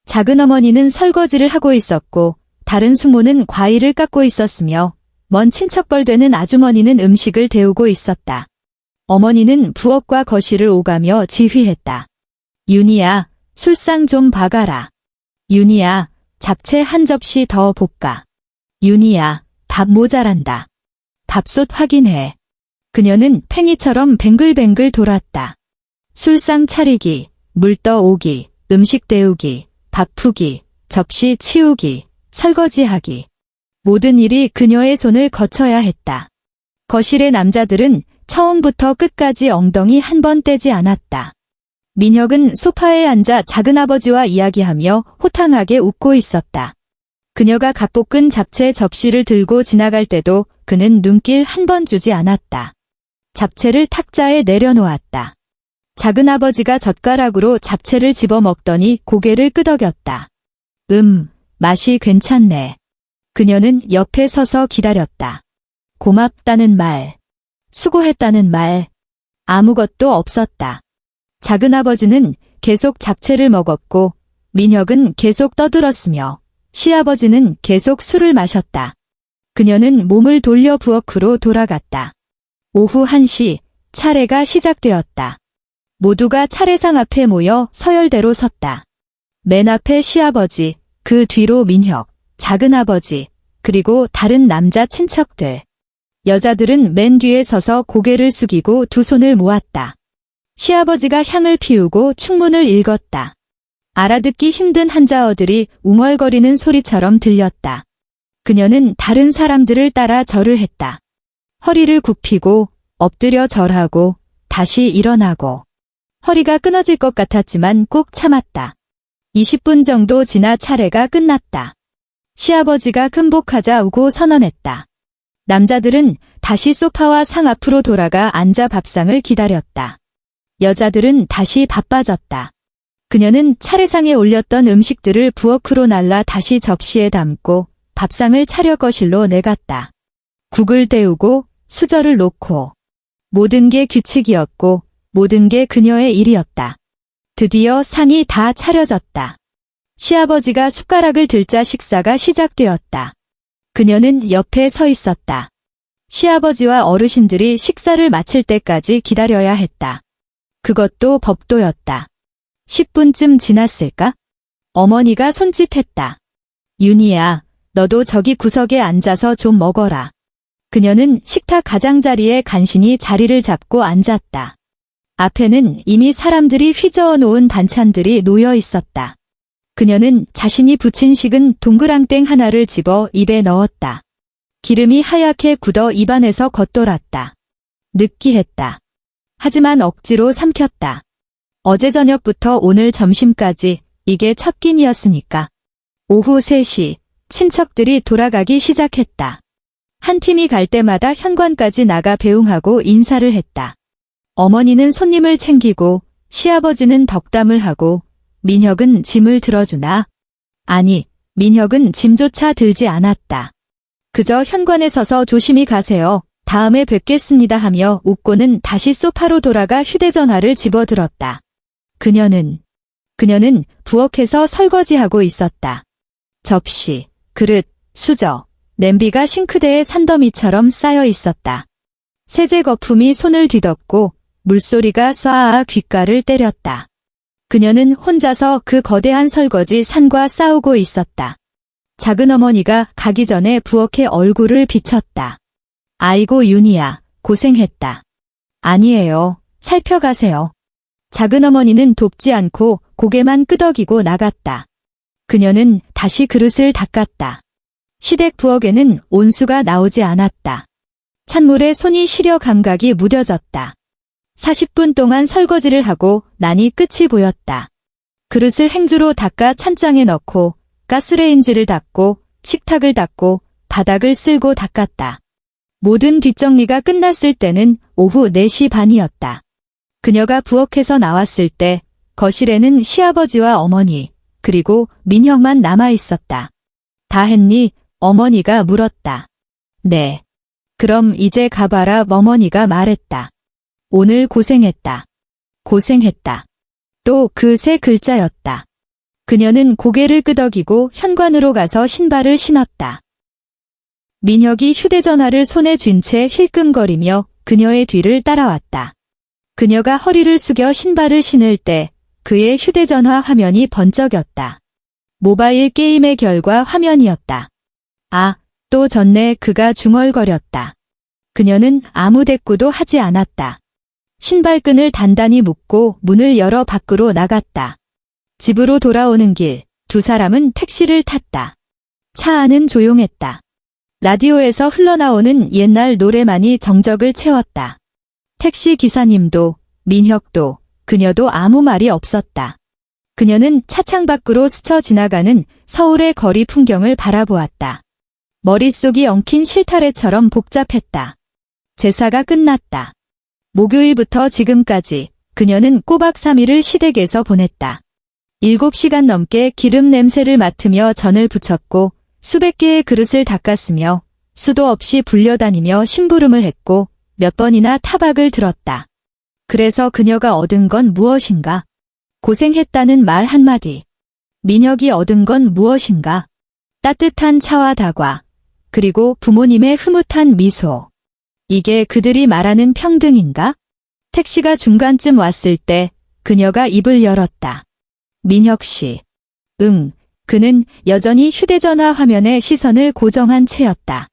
작은어머니는 설거지를 하고 있었고 다른 숙모는 과일을 깎고 있었으며 먼 친척벌 되는 아주머니는 음식을 데우고 있었다. 어머니는 부엌과 거실을 오가며 지휘했다. 윤희야, 술상 좀 봐가라. 윤희야, 잡채 한 접시 더 볶아. 윤희야, 밥 모자란다. 밥솥 확인해. 그녀는 팽이처럼 뱅글뱅글 돌았다. 술상 차리기, 물 떠오기, 음식 데우기, 밥 푸기, 접시 치우기, 설거지하기. 모든 일이 그녀의 손을 거쳐야 했다. 거실의 남자들은 처음부터 끝까지 엉덩이 한 번 떼지 않았다. 민혁은 소파에 앉아 작은아버지와 이야기하며 호탕하게 웃고 있었다. 그녀가 갓볶은 잡채 접시를 들고 지나갈 때도 그는 눈길 한 번 주지 않았다. 잡채를 탁자에 내려놓았다. 작은아버지가 젓가락으로 잡채를 집어먹더니 고개를 끄덕였다. 맛이 괜찮네. 그녀는 옆에 서서 기다렸다. 고맙다는 말, 수고했다는 말, 아무것도 없었다. 작은아버지는 계속 잡채를 먹었고 민혁은 계속 떠들었으며 시아버지는 계속 술을 마셨다. 그녀는 몸을 돌려 부엌으로 돌아갔다. 오후 1시 차례가 시작되었다. 모두가 차례상 앞에 모여 서열대로 섰다. 맨 앞에 시아버지, 그 뒤로 민혁, 작은아버지, 그리고 다른 남자 친척들. 여자들은 맨 뒤에 서서 고개를 숙이고 두 손을 모았다. 시아버지가 향을 피우고 축문을 읽었다. 알아듣기 힘든 한자어들이 웅얼거리는 소리처럼 들렸다. 그녀는 다른 사람들을 따라 절을 했다. 허리를 굽히고 엎드려 절하고 다시 일어나고. 허리가 끊어질 것 같았지만 꾹 참았다. 20분 정도 지나 차례가 끝났다. 시아버지가 금복하자 우고 선언했다. 남자들은 다시 소파와 상 앞으로 돌아가 앉아 밥상을 기다렸다. 여자들은 다시 바빠졌다. 그녀는 차례상에 올렸던 음식들을 부엌으로 날라 다시 접시에 담고 밥상을 차려 거실로 내갔다. 국을 데우고 수저를 놓고. 모든 게 규칙이었고 모든 게 그녀의 일이었다. 드디어 상이 다 차려졌다. 시아버지가 숟가락을 들자 식사가 시작되었다. 그녀는 옆에 서 있었다. 시아버지와 어르신들이 식사를 마칠 때까지 기다려야 했다. 그것도 법도였다. 10분쯤 지났을까? 어머니가 손짓했다. 윤희야, 너도 저기 구석에 앉아서 좀 먹어라. 그녀는 식탁 가장자리에 간신히 자리를 잡고 앉았다. 앞에는 이미 사람들이 휘저어 놓은 반찬들이 놓여 있었다. 그녀는 자신이 부친 식은 동그랑땡 하나를 집어 입에 넣었다. 기름이 하얗게 굳어 입안에서 겉돌았다. 느끼했다. 하지만 억지로 삼켰다. 어제 저녁부터 오늘 점심까지 이게 첫 끼니였으니까. 오후 3시 친척들이 돌아가기 시작했다. 한 팀이 갈 때마다 현관까지 나가 배웅하고 인사를 했다. 어머니는 손님을 챙기고 시아버지는 덕담을 하고 민혁은 짐을 들어주나? 아니, 민혁은 짐조차 들지 않았다. 그저 현관에 서서 조심히 가세요. 다음에 뵙겠습니다 하며 웃고는 다시 소파로 돌아가 휴대전화를 집어들었다. 그녀는 부엌에서 설거지하고 있었다. 접시, 그릇, 수저, 냄비가 싱크대에 산더미처럼 쌓여 있었다. 세제 거품이 손을 뒤덮고 물소리가 쏴아 귓가를 때렸다. 그녀는 혼자서 그 거대한 설거지 산과 싸우고 있었다. 작은어머니가 가기 전에 부엌에 얼굴을 비쳤다. 아이고 윤희야, 고생했다. 아니에요, 살펴가세요. 작은어머니는 돕지 않고 고개만 끄덕이고 나갔다. 그녀는 다시 그릇을 닦았다. 시댁 부엌에는 온수가 나오지 않았다. 찬물에 손이 시려 감각이 무뎌졌다. 40분 동안 설거지를 하고 나니 끝이 보였다. 그릇을 행주로 닦아 찬장에 넣고 가스레인지를 닦고 식탁을 닦고 바닥을 쓸고 닦았다. 모든 뒷정리가 끝났을 때는 오후 4시 반이었다. 그녀가 부엌에서 나왔을 때 거실에는 시아버지와 어머니 그리고 민혁만 남아 있었다. 다 했니? 어머니가 물었다. 네. 그럼 이제 가봐라 어머니가 말했다. 오늘 고생했다. 고생했다. 또 그 세 글자였다. 그녀는 고개를 끄덕이고 현관으로 가서 신발을 신었다. 민혁이 휴대전화를 손에 쥔 채 힐끔거리며 그녀의 뒤를 따라왔다. 그녀가 허리를 숙여 신발을 신을 때 그의 휴대전화 화면이 번쩍였다. 모바일 게임의 결과 화면이었다. 아, 또 졌네. 그가 중얼거렸다. 그녀는 아무 대꾸도 하지 않았다. 신발끈을 단단히 묶고 문을 열어 밖으로 나갔다. 집으로 돌아오는 길, 두 사람은 택시를 탔다. 차 안은 조용했다. 라디오에서 흘러나오는 옛날 노래만이 정적을 채웠다. 택시 기사님도, 민혁도, 그녀도 아무 말이 없었다. 그녀는 차창 밖으로 스쳐 지나가는 서울의 거리 풍경을 바라보았다. 머릿속이 엉킨 실타래처럼 복잡했다. 제사가 끝났다. 목요일부터 지금까지 그녀는 꼬박 3일을 시댁에서 보냈다. 7시간 넘게 기름 냄새를 맡으며 전을 부쳤고 수백 개의 그릇을 닦았으며 수도 없이 불려다니며 심부름을 했고 몇 번이나 타박을 들었다. 그래서 그녀가 얻은 건 무엇인가? 고생했다는 말 한마디. 민혁이 얻은 건 무엇인가? 따뜻한 차와 다과, 그리고 부모님의 흐뭇한 미소. 이게 그들이 말하는 평등인가? 택시가 중간쯤 왔을 때 그녀가 입을 열었다. 민혁 씨. 응, 그는 여전히 휴대전화 화면에 시선을 고정한 채였다.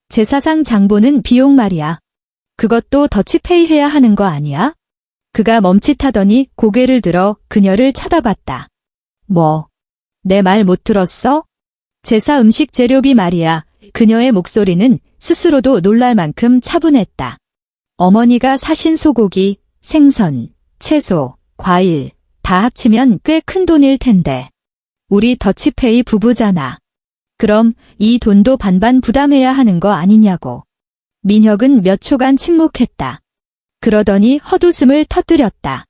제사상 장보는 비용 말이야. 그것도 더치페이 해야 하는 거 아니야? 그가 멈칫하더니 고개를 들어 그녀를 쳐다봤다. 뭐? 내 말 못 들었어? 제사 음식 재료비 말이야. 그녀의 목소리는 스스로도 놀랄 만큼 차분했다. 어머니가 사신 소고기, 생선, 채소, 과일 다 합치면 꽤 큰 돈일 텐데. 우리 더치페이 부부잖아. 그럼 이 돈도 반반 부담해야 하는 거 아니냐고. 민혁은 몇 초간 침묵했다. 그러더니 헛웃음을 터뜨렸다.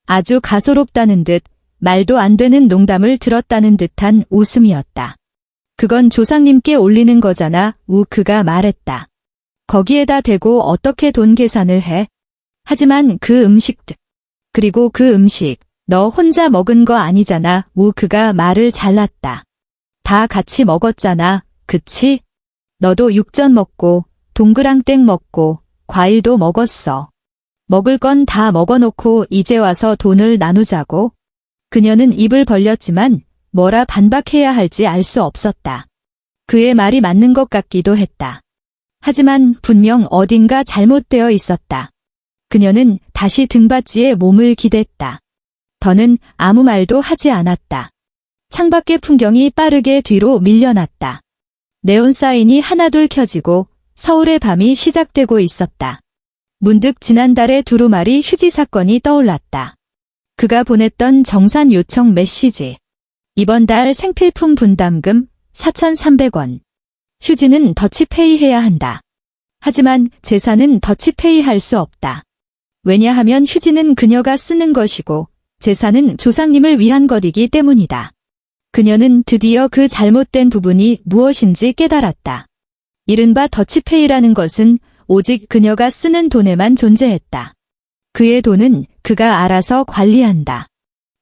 아주 가소롭다는 듯 말도 안 되는 농담을 들었다는 듯한 웃음이었다. 그건 조상님께 올리는 거잖아. 그가 말했다. 거기에다 대고 어떻게 돈 계산을 해? 하지만 그 음식들, 그리고 그 음식 너 혼자 먹은 거 아니잖아. 그가 말을 잘랐다. 다 같이 먹었잖아. 그치? 너도 육전 먹고 동그랑땡 먹고 과일도 먹었어. 먹을 건 다 먹어놓고 이제 와서 돈을 나누자고? 그녀는 입을 벌렸지만 뭐라 반박해야 할지 알 수 없었다. 그의 말이 맞는 것 같기도 했다. 하지만 분명 어딘가 잘못되어 있었다. 그녀는 다시 등받이에 몸을 기댔다. 더는 아무 말도 하지 않았다. 창밖의 풍경이 빠르게 뒤로 밀려났다. 네온사인이 하나둘 켜지고 서울의 밤이 시작되고 있었다. 문득 지난달의 두루마리 휴지 사건이 떠올랐다. 그가 보냈던 정산 요청 메시지. 이번 달 생필품 분담금 4,300원. 휴지는 더치페이 해야 한다. 하지만 제사는 더치페이 할 수 없다. 왜냐하면 휴지는 그녀가 쓰는 것이고 제사는 조상님을 위한 것이기 때문이다. 그녀는 드디어 그 잘못된 부분이 무엇인지 깨달았다. 이른바 더치페이라는 것은 오직 그녀가 쓰는 돈에만 존재했다. 그의 돈은 그가 알아서 관리한다.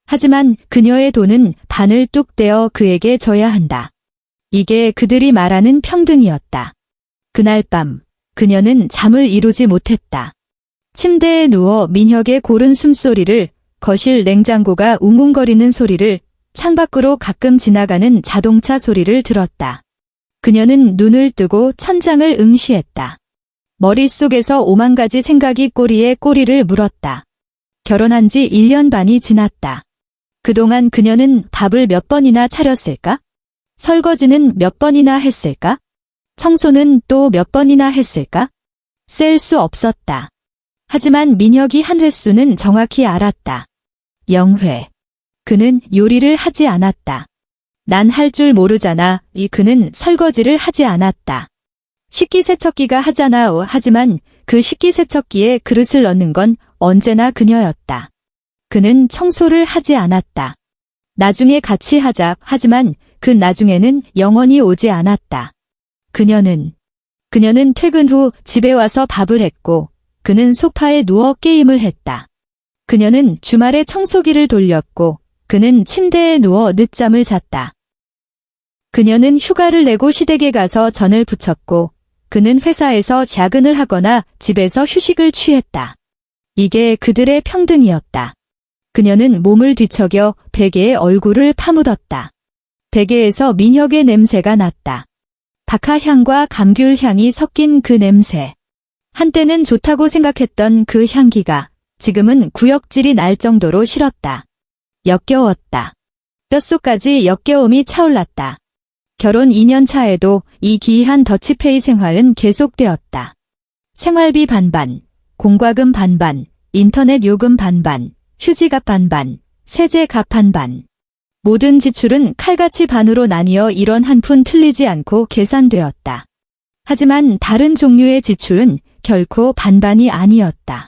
하지만 그녀의 돈은 반을 뚝 떼어 그에게 줘야 한다. 이게 그들이 말하는 평등이었다. 그날 밤 그녀는 잠을 이루지 못했다. 침대에 누워 민혁의 고른 숨소리를, 거실 냉장고가 웅웅거리는 소리를, 창밖으로 가끔 지나가는 자동차 소리를 들었다. 그녀는 눈을 뜨고 천장을 응시했다. 머릿속에서 오만 가지 생각이 꼬리에 꼬리를 물었다. 결혼한 지 1년 반이 지났다. 그동안 그녀는 밥을 몇 번이나 차렸을까? 설거지는 몇 번이나 했을까? 청소는 또 몇 번이나 했을까? 셀 수 없었다. 하지만 민혁이 한 횟수는 정확히 알았다. 0회. 그는 요리를 하지 않았다. 난 할 줄 모르잖아. 그는 설거지를 하지 않았다. 식기세척기가 하잖아. 하지만 그 식기세척기에 그릇을 넣는 건 언제나 그녀였다. 그는 청소를 하지 않았다. 나중에 같이 하자. 하지만 그 나중에는 영원히 오지 않았다. 그녀는 퇴근 후 집에 와서 밥을 했고 그는 소파에 누워 게임을 했다. 그녀는 주말에 청소기를 돌렸고 그는 침대에 누워 늦잠을 잤다. 그녀는 휴가를 내고 시댁에 가서 전을 부쳤고 그는 회사에서 야근을 하거나 집에서 휴식을 취했다. 이게 그들의 평등이었다. 그녀는 몸을 뒤척여 베개에 얼굴을 파묻었다. 베개에서 민혁의 냄새가 났다. 박하향과 감귤향이 섞인 그 냄새. 한때는 좋다고 생각했던 그 향기가 지금은 구역질이 날 정도로 싫었다. 역겨웠다. 뼛속까지 역겨움이 차올랐다. 결혼 2년 차에도 이 기이한 더치페이 생활은 계속되었다. 생활비 반반, 공과금 반반, 인터넷 요금 반반, 휴지값 반반, 세제값 반반. 모든 지출은 칼같이 반으로 나뉘어 1원 한 푼 틀리지 않고 계산되었다. 하지만 다른 종류의 지출은 결코 반반이 아니었다.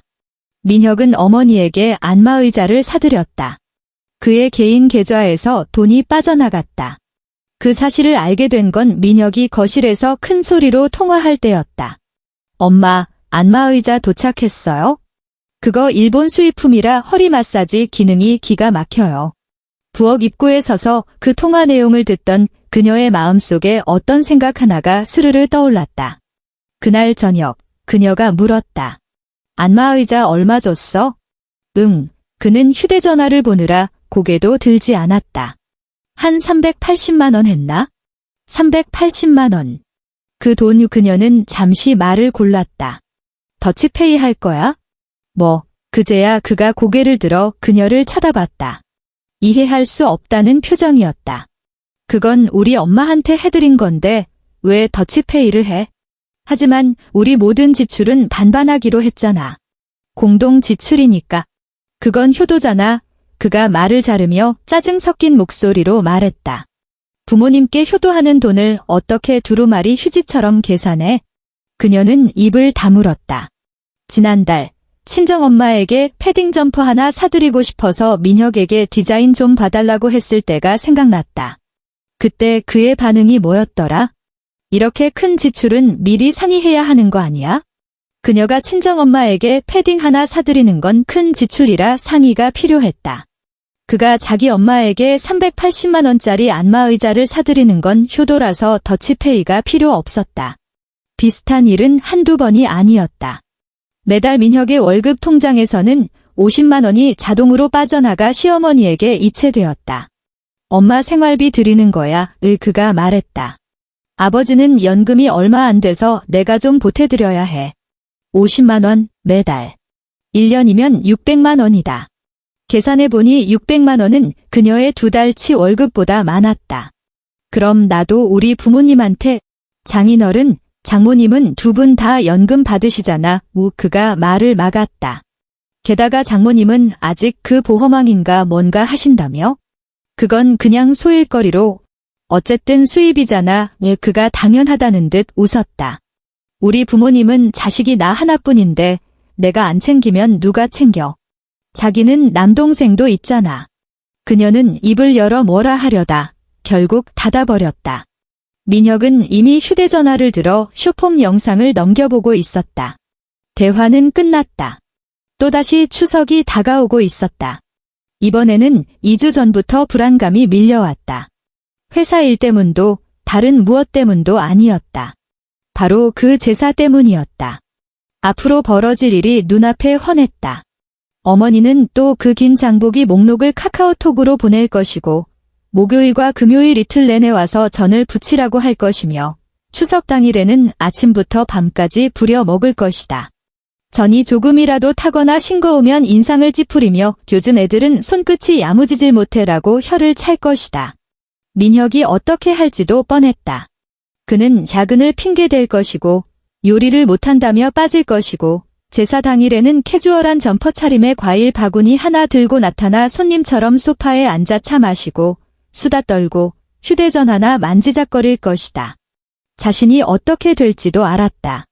민혁은 어머니에게 안마의자를 사드렸다. 그의 개인 계좌에서 돈이 빠져나갔다. 그 사실을 알게 된 건 민혁이 거실에서 큰 소리로 통화할 때였다. 엄마, 안마의자 도착했어요? 그거 일본 수입품이라 허리 마사지 기능이 기가 막혀요. 부엌 입구에 서서 그 통화 내용을 듣던 그녀의 마음속에 어떤 생각 하나가 스르르 떠올랐다. 그날 저녁, 그녀가 물었다. 안마의자 얼마 줬어? 그는 휴대전화를 보느라 고개도 들지 않았다. 한 380만 원 했나? 380만 원. 그 돈 그녀는 잠시 말을 골랐다. 더치페이 할 거야? 그제야 그가 고개를 들어 그녀를 쳐다봤다. 이해할 수 없다는 표정이었다. 그건 우리 엄마한테 해드린 건데 왜 더치페이를 해? 하지만 우리 모든 지출은 반반하기로 했잖아. 공동 지출이니까. 그건 효도잖아. 그가 말을 자르며 짜증 섞인 목소리로 말했다. 부모님께 효도하는 돈을 어떻게 두루마리 휴지처럼 계산해? 그녀는 입을 다물었다. 지난달 친정엄마에게 패딩 점퍼 하나 사드리고 싶어서 민혁에게 디자인 좀 봐달라고 했을 때가 생각났다. 그때 그의 반응이 뭐였더라? 이렇게 큰 지출은 미리 상의해야 하는 거 아니야? 그녀가 친정엄마에게 패딩 하나 사드리는 건 큰 지출이라 상의가 필요했다. 그가 자기 엄마에게 380만 원짜리 안마의자를 사드리는 건 효도라서 더치페이가 필요 없었다. 비슷한 일은 한두 번이 아니었다. 매달 민혁의 월급 통장에서는 50만 원이 자동으로 빠져나가 시어머니에게 이체되었다. 엄마 생활비 드리는 거야, 그가 말했다. 아버지는 연금이 얼마 안 돼서 내가 좀 보태드려야 해. 50만 원 매달. 1년이면 600만 원이다. 계산해보니 600만 원은 그녀의 2달치 월급보다 많았다. 그럼 나도 우리 부모님한테 장인어른, 장모님은 두 분 다 연금 받으시잖아. 그가 말을 막았다. 게다가 장모님은 아직 그 보험왕인가 뭔가 하신다며? 그건 그냥 소일거리로. 어쨌든 수입이잖아. 그가 당연하다는 듯 웃었다. 우리 부모님은 자식이 나 하나뿐인데 내가 안 챙기면 누가 챙겨? 자기는 남동생도 있잖아. 그녀는 입을 열어 뭐라 하려다 결국 닫아버렸다. 민혁은 이미 휴대전화를 들어 쇼폼 영상을 넘겨보고 있었다. 대화는 끝났다. 또다시 추석이 다가오고 있었다. 이번에는 2주 전부터 불안감이 밀려왔다. 회사 일 때문도 다른 무엇 때문도 아니었다. 바로 그 제사 때문이었다. 앞으로 벌어질 일이 눈앞에 훤했다. 어머니는 또 그 긴 장보기 목록을 카카오톡으로 보낼 것이고 목요일과 금요일 이틀 내내 와서 전을 부치라고 할 것이며 추석 당일에는 아침부터 밤까지 부려 먹을 것이다. 전이 조금이라도 타거나 싱거우면 인상을 찌푸리며 요즘 애들은 손끝이 야무지질 못해라고 혀를 찰 것이다. 민혁이 어떻게 할지도 뻔했다. 그는 야근을 핑계댈 것이고 요리를 못한다며 빠질 것이고 제사 당일에는 캐주얼한 점퍼 차림에 과일 바구니 하나 들고 나타나 손님처럼 소파에 앉아 차 마시고 수다 떨고 휴대전화나 만지작거릴 것이다. 자신이 어떻게 될지도 알았다.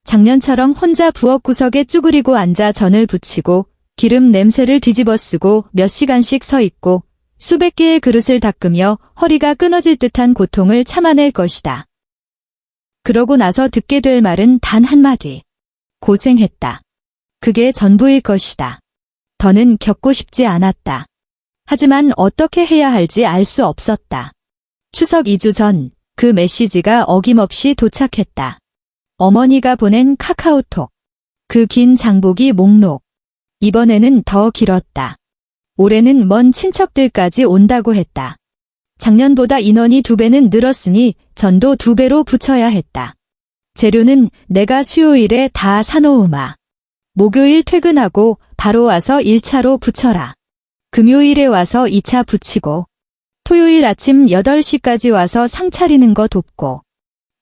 작년처럼 혼자 부엌 구석에 쭈그리고 앉아 전을 부치고 기름 냄새를 뒤집어 쓰고 몇 시간씩 서 있고 수백 개의 그릇을 닦으며 허리가 끊어질 듯한 고통을 참아낼 것이다. 그러고 나서 듣게 될 말은 단 한마디. 고생했다. 그게 전부일 것이다. 더는 겪고 싶지 않았다. 하지만 어떻게 해야 할지 알 수 없었다. 추석 2주 전 그 메시지가 어김없이 도착했다. 어머니가 보낸 카카오톡. 그 긴 장보기 목록. 이번에는 더 길었다. 올해는 먼 친척들까지 온다고 했다. 작년보다 인원이 2배는 늘었으니 전도 2배로 붙여야 했다. 재료는 내가 수요일에 다 사놓으마. 목요일 퇴근하고 바로 와서 1차로 붙여라. 금요일에 와서 2차 붙이고 토요일 아침 8시까지 와서 상 차리는 거 돕고.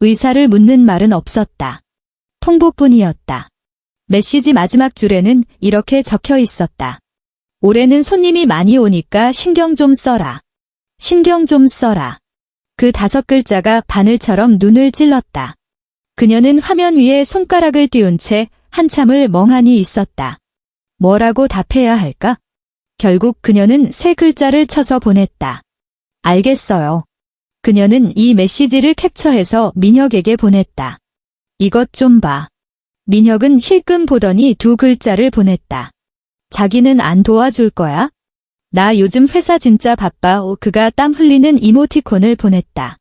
의사를 묻는 말은 없었다. 통보뿐이었다. 메시지 마지막 줄에는 이렇게 적혀 있었다. 올해는 손님이 많이 오니까 신경 좀 써라. 신경 좀 써라. 그 5글자가 바늘처럼 눈을 찔렀다. 그녀는 화면 위에 손가락을 띄운 채 한참을 멍하니 있었다. 뭐라고 답해야 할까? 결국 그녀는 3글자를 쳐서 보냈다. 알겠어요. 그녀는 이 메시지를 캡처해서 민혁에게 보냈다. 이것 좀 봐. 민혁은 힐끔 보더니 2글자를 보냈다. 자기는 안 도와줄 거야? 나 요즘 회사 진짜 바빠. 그가 땀 흘리는 이모티콘을 보냈다.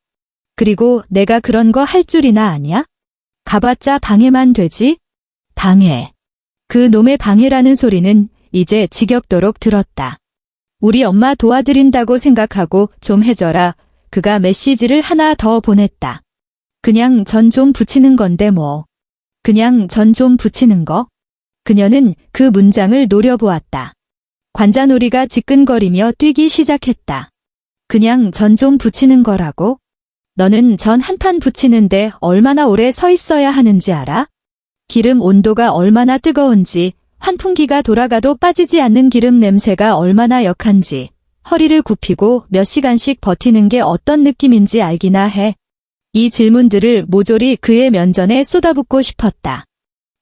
그리고 내가 그런 거 할 줄이나 아냐? 가봤자 방해만 되지? 방해. 그 놈의 방해라는 소리는 이제 지겹도록 들었다. 우리 엄마 도와드린다고 생각하고 좀 해줘라. 그가 메시지를 하나 더 보냈다. 그냥 전 좀 붙이는 건데 뭐. 그냥 전 좀 붙이는 거? 그녀는 그 문장을 노려보았다. 관자놀이가 지끈거리며 뛰기 시작했다. 그냥 전 좀 붙이는 거라고? 너는 전 한 판 붙이는데 얼마나 오래 서 있어야 하는지 알아? 기름 온도가 얼마나 뜨거운지, 환풍기가 돌아가도 빠지지 않는 기름 냄새가 얼마나 역한지, 허리를 굽히고 몇 시간씩 버티는 게 어떤 느낌인지 알기나 해. 이 질문들을 모조리 그의 면전에 쏟아붓고 싶었다.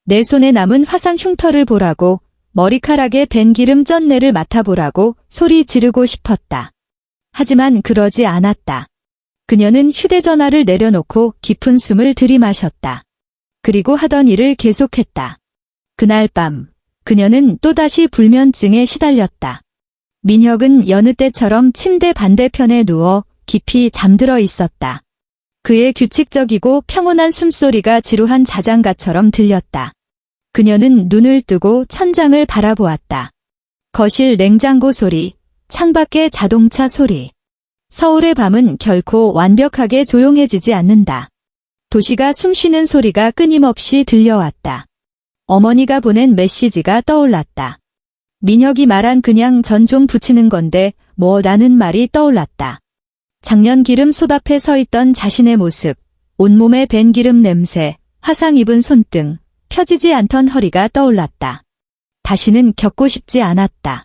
내 손에 남은 화상 흉터를 보라고, 머리카락에 밴 기름 쩐내를 맡아보라고 소리 지르고 싶었다. 하지만 그러지 않았다. 그녀는 휴대전화를 내려놓고 깊은 숨을 들이마셨다. 그리고 하던 일을 계속했다. 그날 밤, 그녀는 또다시 불면증에 시달렸다. 민혁은 여느 때처럼 침대 반대편에 누워 깊이 잠들어 있었다. 그의 규칙적이고 평온한 숨소리가 지루한 자장가처럼 들렸다. 그녀는 눈을 뜨고 천장을 바라보았다. 거실 냉장고 소리, 창밖의 자동차 소리. 서울의 밤은 결코 완벽하게 조용해지지 않는다. 도시가 숨쉬는 소리가 끊임없이 들려왔다. 어머니가 보낸 메시지가 떠올랐다. 민혁이 말한 그냥 전 좀 붙이는 건데 뭐 라는 말이 떠올랐다. 작년 기름 솥앞에 서 있던 자신의 모습, 온몸에 밴 기름 냄새, 화상 입은 손등, 펴지지 않던 허리가 떠올랐다. 다시는 겪고 싶지 않았다.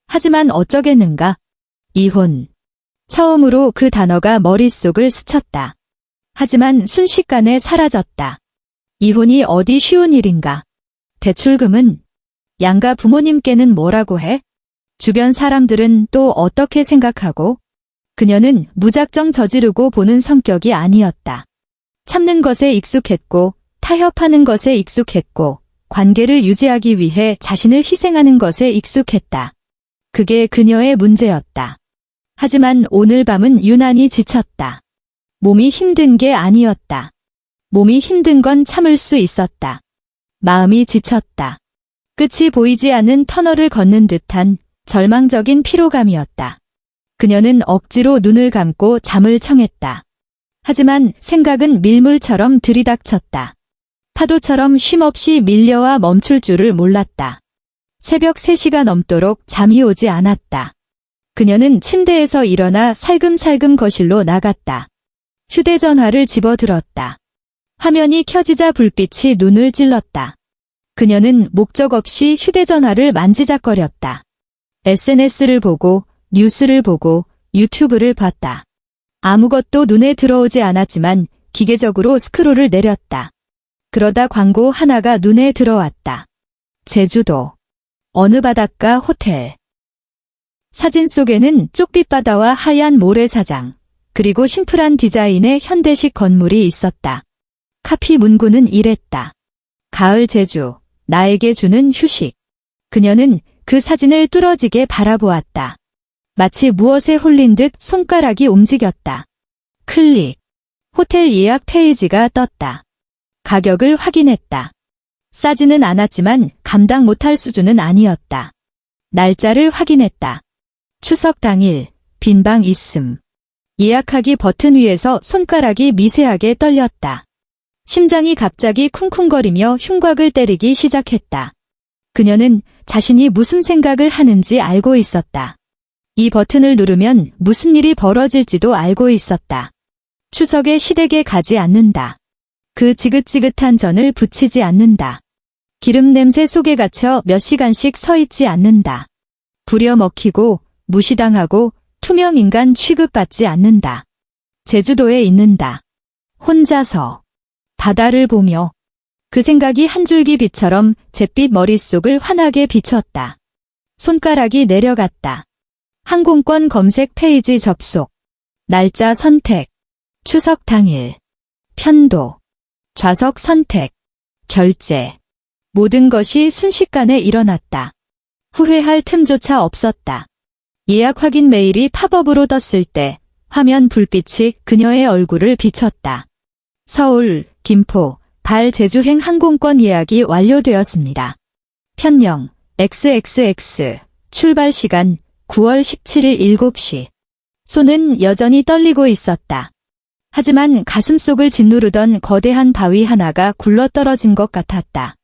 하지만 어쩌겠는가? 이혼. 처음으로 그 단어가 머릿속을 스쳤다. 하지만 순식간에 사라졌다. 이혼이 어디 쉬운 일인가? 대출금은? 양가 부모님께는 뭐라고 해? 주변 사람들은 또 어떻게 생각하고? 그녀는 무작정 저지르고 보는 성격이 아니었다. 참는 것에 익숙했고, 타협하는 것에 익숙했고, 관계를 유지하기 위해 자신을 희생하는 것에 익숙했다. 그게 그녀의 문제였다. 하지만 오늘 밤은 유난히 지쳤다. 몸이 힘든 게 아니었다. 몸이 힘든 건 참을 수 있었다. 마음이 지쳤다. 끝이 보이지 않는 터널을 걷는 듯한 절망적인 피로감이었다. 그녀는 억지로 눈을 감고 잠을 청했다. 하지만 생각은 밀물처럼 들이닥쳤다. 파도처럼 쉼없이 밀려와 멈출 줄을 몰랐다. 새벽 3시가 넘도록 잠이 오지 않았다. 그녀는 침대에서 일어나 살금살금 거실로 나갔다. 휴대전화를 집어들었다. 화면이 켜지자 불빛이 눈을 찔렀다. 그녀는 목적 없이 휴대전화를 만지작거렸다. SNS를 보고, 뉴스를 보고, 유튜브를 봤다. 아무것도 눈에 들어오지 않았지만 기계적으로 스크롤을 내렸다. 그러다 광고 하나가 눈에 들어왔다. 제주도. 어느 바닷가 호텔. 사진 속에는 쪽빛 바다와 하얀 모래사장, 그리고 심플한 디자인의 현대식 건물이 있었다. 카피 문구는 이랬다. 가을 제주, 나에게 주는 휴식. 그녀는 그 사진을 뚫어지게 바라보았다. 마치 무엇에 홀린 듯 손가락이 움직였다. 클릭. 호텔 예약 페이지가 떴다. 가격을 확인했다. 싸지는 않았지만 감당 못할 수준은 아니었다. 날짜를 확인했다. 추석 당일, 빈방 있음. 예약하기 버튼 위에서 손가락이 미세하게 떨렸다. 심장이 갑자기 쿵쿵거리며 흉곽을 때리기 시작했다. 그녀는 자신이 무슨 생각을 하는지 알고 있었다. 이 버튼을 누르면 무슨 일이 벌어질지도 알고 있었다. 추석에 시댁에 가지 않는다. 그 지긋지긋한 전을 부치지 않는다. 기름 냄새 속에 갇혀 몇 시간씩 서 있지 않는다. 부려먹히고 무시당하고 투명인간 취급받지 않는다. 제주도에 있는다. 혼자서 바다를 보며 그 생각이 한 줄기 빛처럼 잿빛 머릿속을 환하게 비췄다. 손가락이 내려갔다. 항공권 검색 페이지 접속. 날짜 선택. 추석 당일. 편도. 좌석 선택. 결제. 모든 것이 순식간에 일어났다. 후회할 틈조차 없었다. 예약 확인 메일이 팝업으로 떴을 때 화면 불빛이 그녀의 얼굴을 비췄다. 서울, 김포, 발 제주행 항공권 예약이 완료되었습니다. 편명, XXX, 출발 시간 9월 17일 7시. 손은 여전히 떨리고 있었다. 하지만 가슴속을 짓누르던 거대한 바위 하나가 굴러떨어진 것 같았다.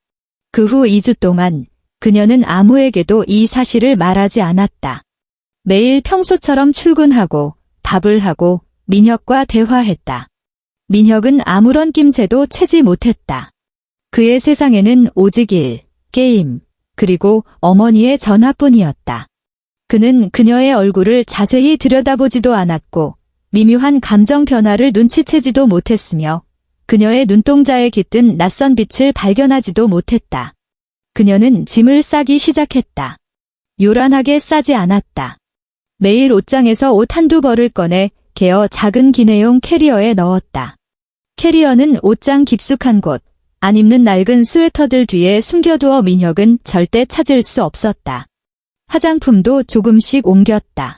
그 후 2주 동안 그녀는 아무에게도 이 사실을 말하지 않았다. 매일 평소처럼 출근하고 밥을 하고 민혁과 대화했다. 민혁은 아무런 낌새도 채지 못했다. 그의 세상에는 오직 일, 게임, 그리고 어머니의 전화뿐이었다. 그는 그녀의 얼굴을 자세히 들여다보지도 않았고 미묘한 감정 변화를 눈치채지도 못했으며 그녀의 눈동자에 깃든 낯선 빛을 발견하지도 못했다. 그녀는 짐을 싸기 시작했다. 요란하게 싸지 않았다. 매일 옷장에서 옷 한두 벌을 꺼내 개어 작은 기내용 캐리어에 넣었다. 캐리어는 옷장 깊숙한 곳, 안 입는 낡은 스웨터들 뒤에 숨겨두어 민혁은 절대 찾을 수 없었다. 화장품도 조금씩 옮겼다.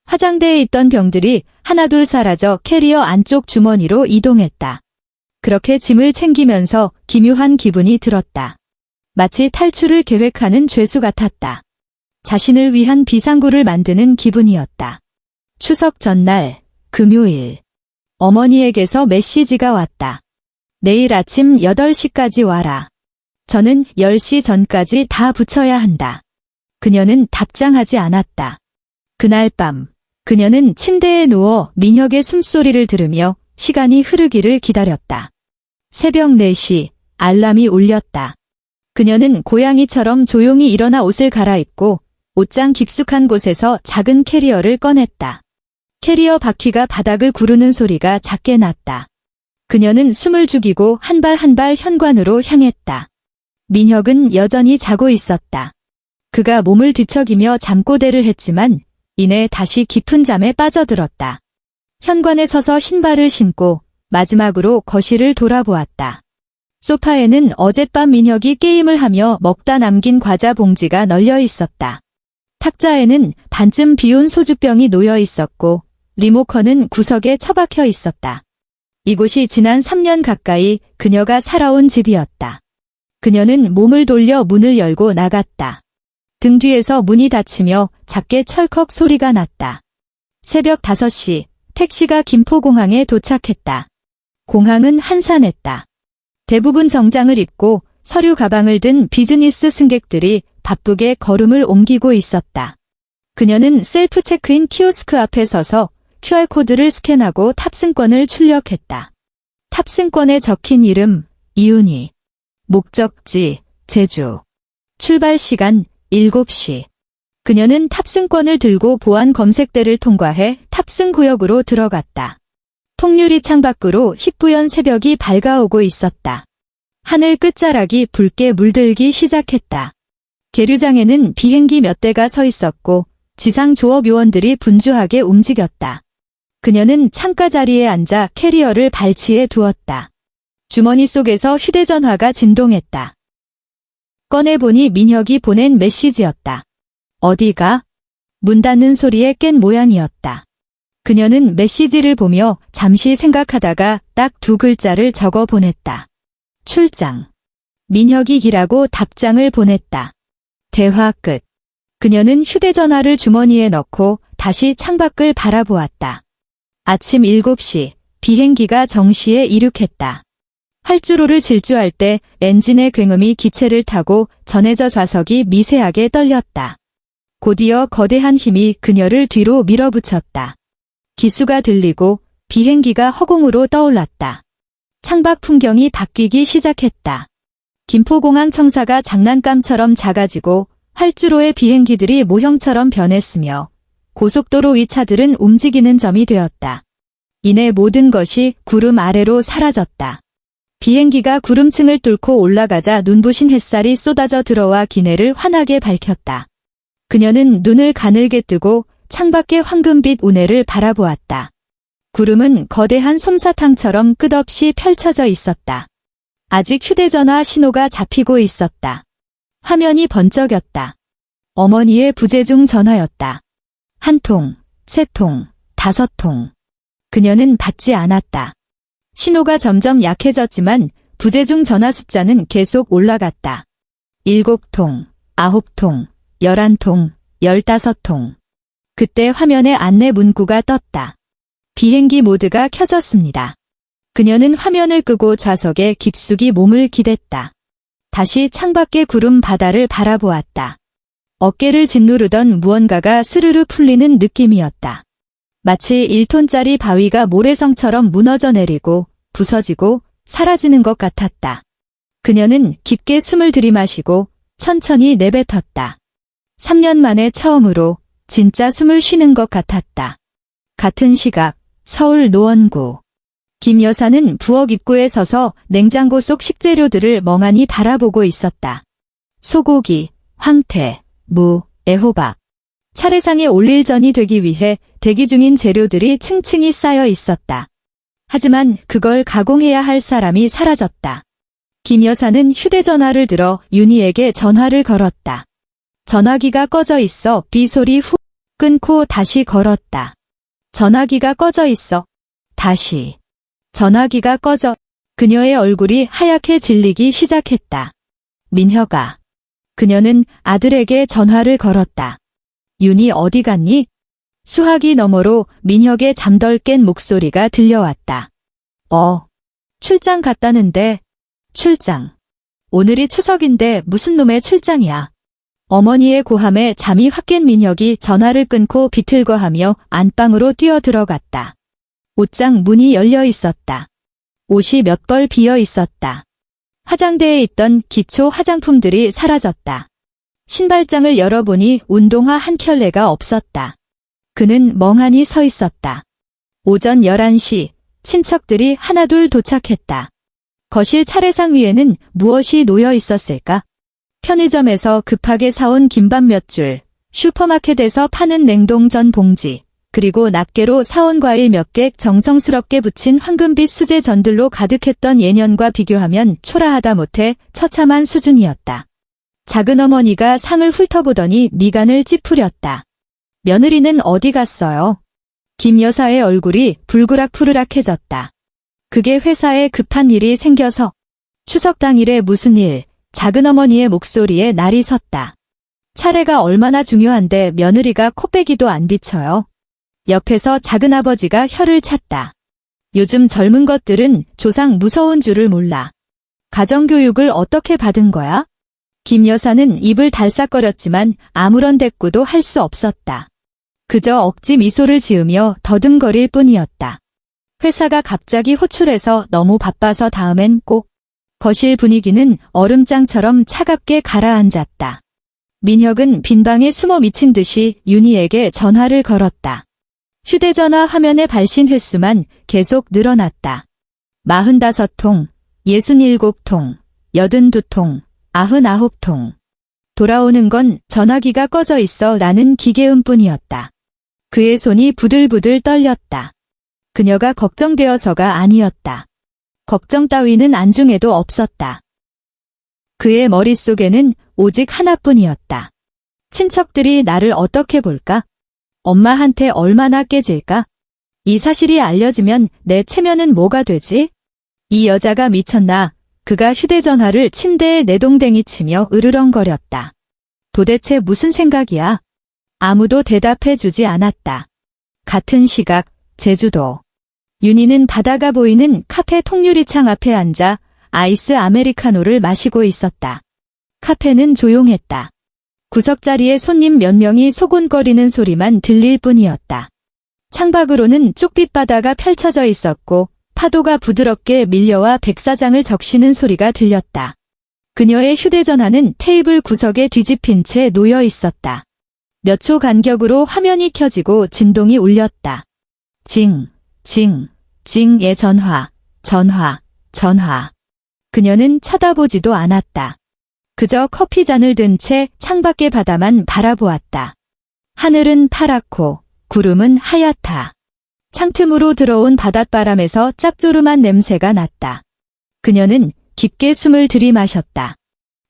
화장대에 있던 병들이 하나둘 사라져 캐리어 안쪽 주머니로 이동했다. 그렇게 짐을 챙기면서 기묘한 기분이 들었다. 마치 탈출을 계획하는 죄수 같았다. 자신을 위한 비상구를 만드는 기분이었다. 추석 전날, 금요일. 어머니에게서 메시지가 왔다. 내일 아침 8시까지 와라. 저는 10시 전까지 다 붙여야 한다. 그녀는 답장하지 않았다. 그날 밤, 그녀는 침대에 누워 민혁의 숨소리를 들으며 시간이 흐르기를 기다렸다. 새벽 4시, 알람이 울렸다. 그녀는 고양이처럼 조용히 일어나 옷을 갈아입고 옷장 깊숙한 곳에서 작은 캐리어를 꺼냈다. 캐리어 바퀴가 바닥을 구르는 소리가 작게 났다. 그녀는 숨을 죽이고 한 발 한 발 현관으로 향했다. 민혁은 여전히 자고 있었다. 그가 몸을 뒤척이며 잠꼬대를 했지만 이내 다시 깊은 잠에 빠져들었다. 현관에 서서 신발을 신고 마지막으로 거실을 돌아보았다. 소파에는 어젯밤 민혁이 게임을 하며 먹다 남긴 과자 봉지가 널려 있었다. 탁자에는 반쯤 비운 소주병이 놓여 있었고 리모컨은 구석에 처박혀 있었다. 이곳이 지난 3년 가까이 그녀가 살아온 집이었다. 그녀는 몸을 돌려 문을 열고 나갔다. 등 뒤에서 문이 닫히며 작게 철컥 소리가 났다. 새벽 5시 택시가 김포공항에 도착했다. 공항은 한산했다. 대부분 정장을 입고 서류 가방을 든 비즈니스 승객들이 바쁘게 걸음을 옮기고 있었다. 그녀는 셀프 체크인 키오스크 앞에 서서 QR코드를 스캔하고 탑승권을 출력했다. 탑승권에 적힌 이름, 이윤희. 목적지, 제주. 출발 시간, 7시. 그녀는 탑승권을 들고 보안 검색대를 통과해 탑승 구역으로 들어갔다. 통유리 창밖으로 희뿌연 새벽이 밝아오고 있었다. 하늘 끝자락이 붉게 물들기 시작했다. 계류장에는 비행기 몇 대가 서 있었고 지상 조업 요원들이 분주하게 움직였다. 그녀는 창가 자리에 앉아 캐리어를 발치에 두었다. 주머니 속에서 휴대전화가 진동했다. 꺼내보니 민혁이 보낸 메시지였다. 어디가? 문 닫는 소리에 깬 모양이었다. 그녀는 메시지를 보며 잠시 생각하다가 딱 2글자를 적어 보냈다. 출장. 민혁이 기라고 답장을 보냈다. 대화 끝. 그녀는 휴대전화를 주머니에 넣고 다시 창밖을 바라보았다. 아침 7시, 비행기가 정시에 이륙했다. 활주로를 질주할 때 엔진의 굉음이 기체를 타고 전해져 좌석이 미세하게 떨렸다. 곧이어 거대한 힘이 그녀를 뒤로 밀어붙였다. 기수가 들리고 비행기가 허공으로 떠올랐다. 창밖 풍경이 바뀌기 시작했다. 김포공항 청사가 장난감처럼 작아지고 활주로의 비행기들이 모형처럼 변했으며 고속도로 위 차들은 움직이는 점이 되었다. 이내 모든 것이 구름 아래로 사라졌다. 비행기가 구름층을 뚫고 올라가자 눈부신 햇살이 쏟아져 들어와 기내를 환하게 밝혔다. 그녀는 눈을 가늘게 뜨고 창밖의 황금빛 운해를 바라보았다. 구름은 거대한 솜사탕처럼 끝없이 펼쳐져 있었다. 아직 휴대전화 신호가 잡히고 있었다. 화면이 번쩍였다. 어머니의 부재중 전화였다. 1통, 3통, 5통. 그녀는 받지 않았다. 신호가 점점 약해졌지만 부재중 전화 숫자는 계속 올라갔다. 7통, 9통, 11통, 15통. 그때 화면에 안내 문구가 떴다. 비행기 모드가 켜졌습니다. 그녀는 화면을 끄고 좌석에 깊숙이 몸을 기댔다. 다시 창밖의 구름 바다를 바라보았다. 어깨를 짓누르던 무언가가 스르르 풀리는 느낌이었다. 마치 1톤짜리 바위가 모래성처럼 무너져 내리고 부서지고 사라지는 것 같았다. 그녀는 깊게 숨을 들이마시고 천천히 내뱉었다. 3년 만에 처음으로 진짜 숨을 쉬는 것 같았다. 같은 시각 서울 노원구. 김 여사는 부엌 입구에 서서 냉장고 속 식재료들을 멍하니 바라보고 있었다. 소고기, 황태, 무, 애호박. 차례상에 올릴 전이 되기 위해 대기 중인 재료들이 층층이 쌓여 있었다. 하지만 그걸 가공해야 할 사람이 사라졌다. 김 여사는 휴대전화를 들어 윤희에게 전화를 걸었다. 전화기가 꺼져 있어 삐소리 후 끊고 다시 걸었다. 전화기가 꺼져 있어. 다시. 전화기가 꺼져. 그녀의 얼굴이 하얗게 질리기 시작했다. 민혁아. 그녀는 아들에게 전화를 걸었다. 윤희 어디 갔니? 수화기 너머로 민혁의 잠덜 깬 목소리가 들려왔다. 출장 갔다는데. 출장. 오늘이 추석인데 무슨 놈의 출장이야. 어머니의 고함에 잠이 확 깬 민혁이 전화를 끊고 비틀거하며 안방으로 뛰어들어갔다. 옷장 문이 열려 있었다. 옷이 몇 벌 비어 있었다. 화장대에 있던 기초 화장품들이 사라졌다. 신발장을 열어보니 운동화 한 켤레가 없었다. 그는 멍하니 서 있었다. 오전 11시 친척들이 하나둘 도착했다. 거실 차례상 위에는 무엇이 놓여 있었을까? 편의점에서 급하게 사온 김밥 몇 줄, 슈퍼마켓에서 파는 냉동전 봉지, 그리고 낱개로 사온 과일 몇 개 정성스럽게 붙인 황금빛 수제 전들로 가득했던 예년과 비교하면 초라하다 못해 처참한 수준이었다. 작은 어머니가 상을 훑어보더니 미간을 찌푸렸다. 며느리는 어디 갔어요? 김 여사의 얼굴이 불그락푸르락해졌다. 그게 회사에 급한 일이 생겨서. 추석 당일에 무슨 일? 작은 어머니의 목소리에 날이 섰다. 차례가 얼마나 중요한데 며느리가 코빼기도 안 비쳐요. 옆에서 작은 아버지가 혀를 찼다. 요즘 젊은 것들은 조상 무서운 줄을 몰라. 가정교육을 어떻게 받은 거야? 김 여사는 입을 달싹거렸지만 아무런 대꾸도 할 수 없었다. 그저 억지 미소를 지으며 더듬거릴 뿐이었다. 회사가 갑자기 호출해서 너무 바빠서 다음엔 꼭. 거실 분위기는 얼음장처럼 차갑게 가라앉았다. 민혁은 빈방에 숨어 미친 듯이 윤희에게 전화를 걸었다. 휴대전화 화면의 발신 횟수만 계속 늘어났다. 45통, 67통, 82통, 99통. 돌아오는 건 전화기가 꺼져 있어 라는 기계음뿐이었다. 그의 손이 부들부들 떨렸다. 그녀가 걱정되어서가 아니었다. 걱정 따위는 안중에도 없었다. 그의 머릿속에는 오직 하나뿐이었다. 친척들이 나를 어떻게 볼까? 엄마한테 얼마나 깨질까? 이 사실이 알려지면 내 체면은 뭐가 되지? 이 여자가 미쳤나? 그가 휴대전화를 침대에 내동댕이 치며 으르렁거렸다. 도대체 무슨 생각이야? 아무도 대답해 주지 않았다. 같은 시각, 제주도. 윤희는 바다가 보이는 카페 통유리창 앞에 앉아 아이스 아메리카노를 마시고 있었다. 카페는 조용했다. 구석자리에 손님 몇 명이 소곤거리는 소리만 들릴 뿐이었다. 창밖으로는 쪽빛 바다가 펼쳐져 있었고 파도가 부드럽게 밀려와 백사장을 적시는 소리가 들렸다. 그녀의 휴대전화는 테이블 구석에 뒤집힌 채 놓여 있었다. 몇 초 간격으로 화면이 켜지고 진동이 울렸다. 징, 징, 징의 전화, 전화, 전화. 그녀는 쳐다보지도 않았다. 그저 커피잔을 든 채 창밖의 바다만 바라보았다. 하늘은 파랗고 구름은 하얗다. 창틈으로 들어온 바닷바람에서 짭조름한 냄새가 났다. 그녀는 깊게 숨을 들이마셨다.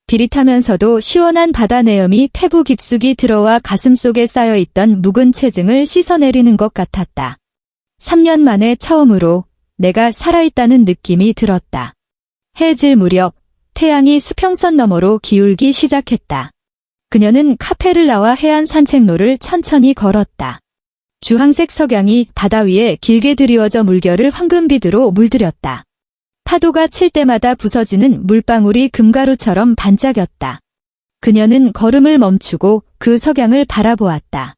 비릿하면서도 시원한 바다 내음이 폐부 깊숙이 들어와 가슴속에 쌓여있던 묵은 체증을 씻어내리는 것 같았다. 3년 만에 처음으로 내가 살아있다는 느낌이 들었다. 해질 무렵 태양이 수평선 너머로 기울기 시작했다. 그녀는 카페를 나와 해안 산책로를 천천히 걸었다. 주황색 석양이 바다 위에 길게 드리워져 물결을 황금빛으로 물들였다. 파도가 칠 때마다 부서지는 물방울이 금가루처럼 반짝였다. 그녀는 걸음을 멈추고 그 석양을 바라보았다.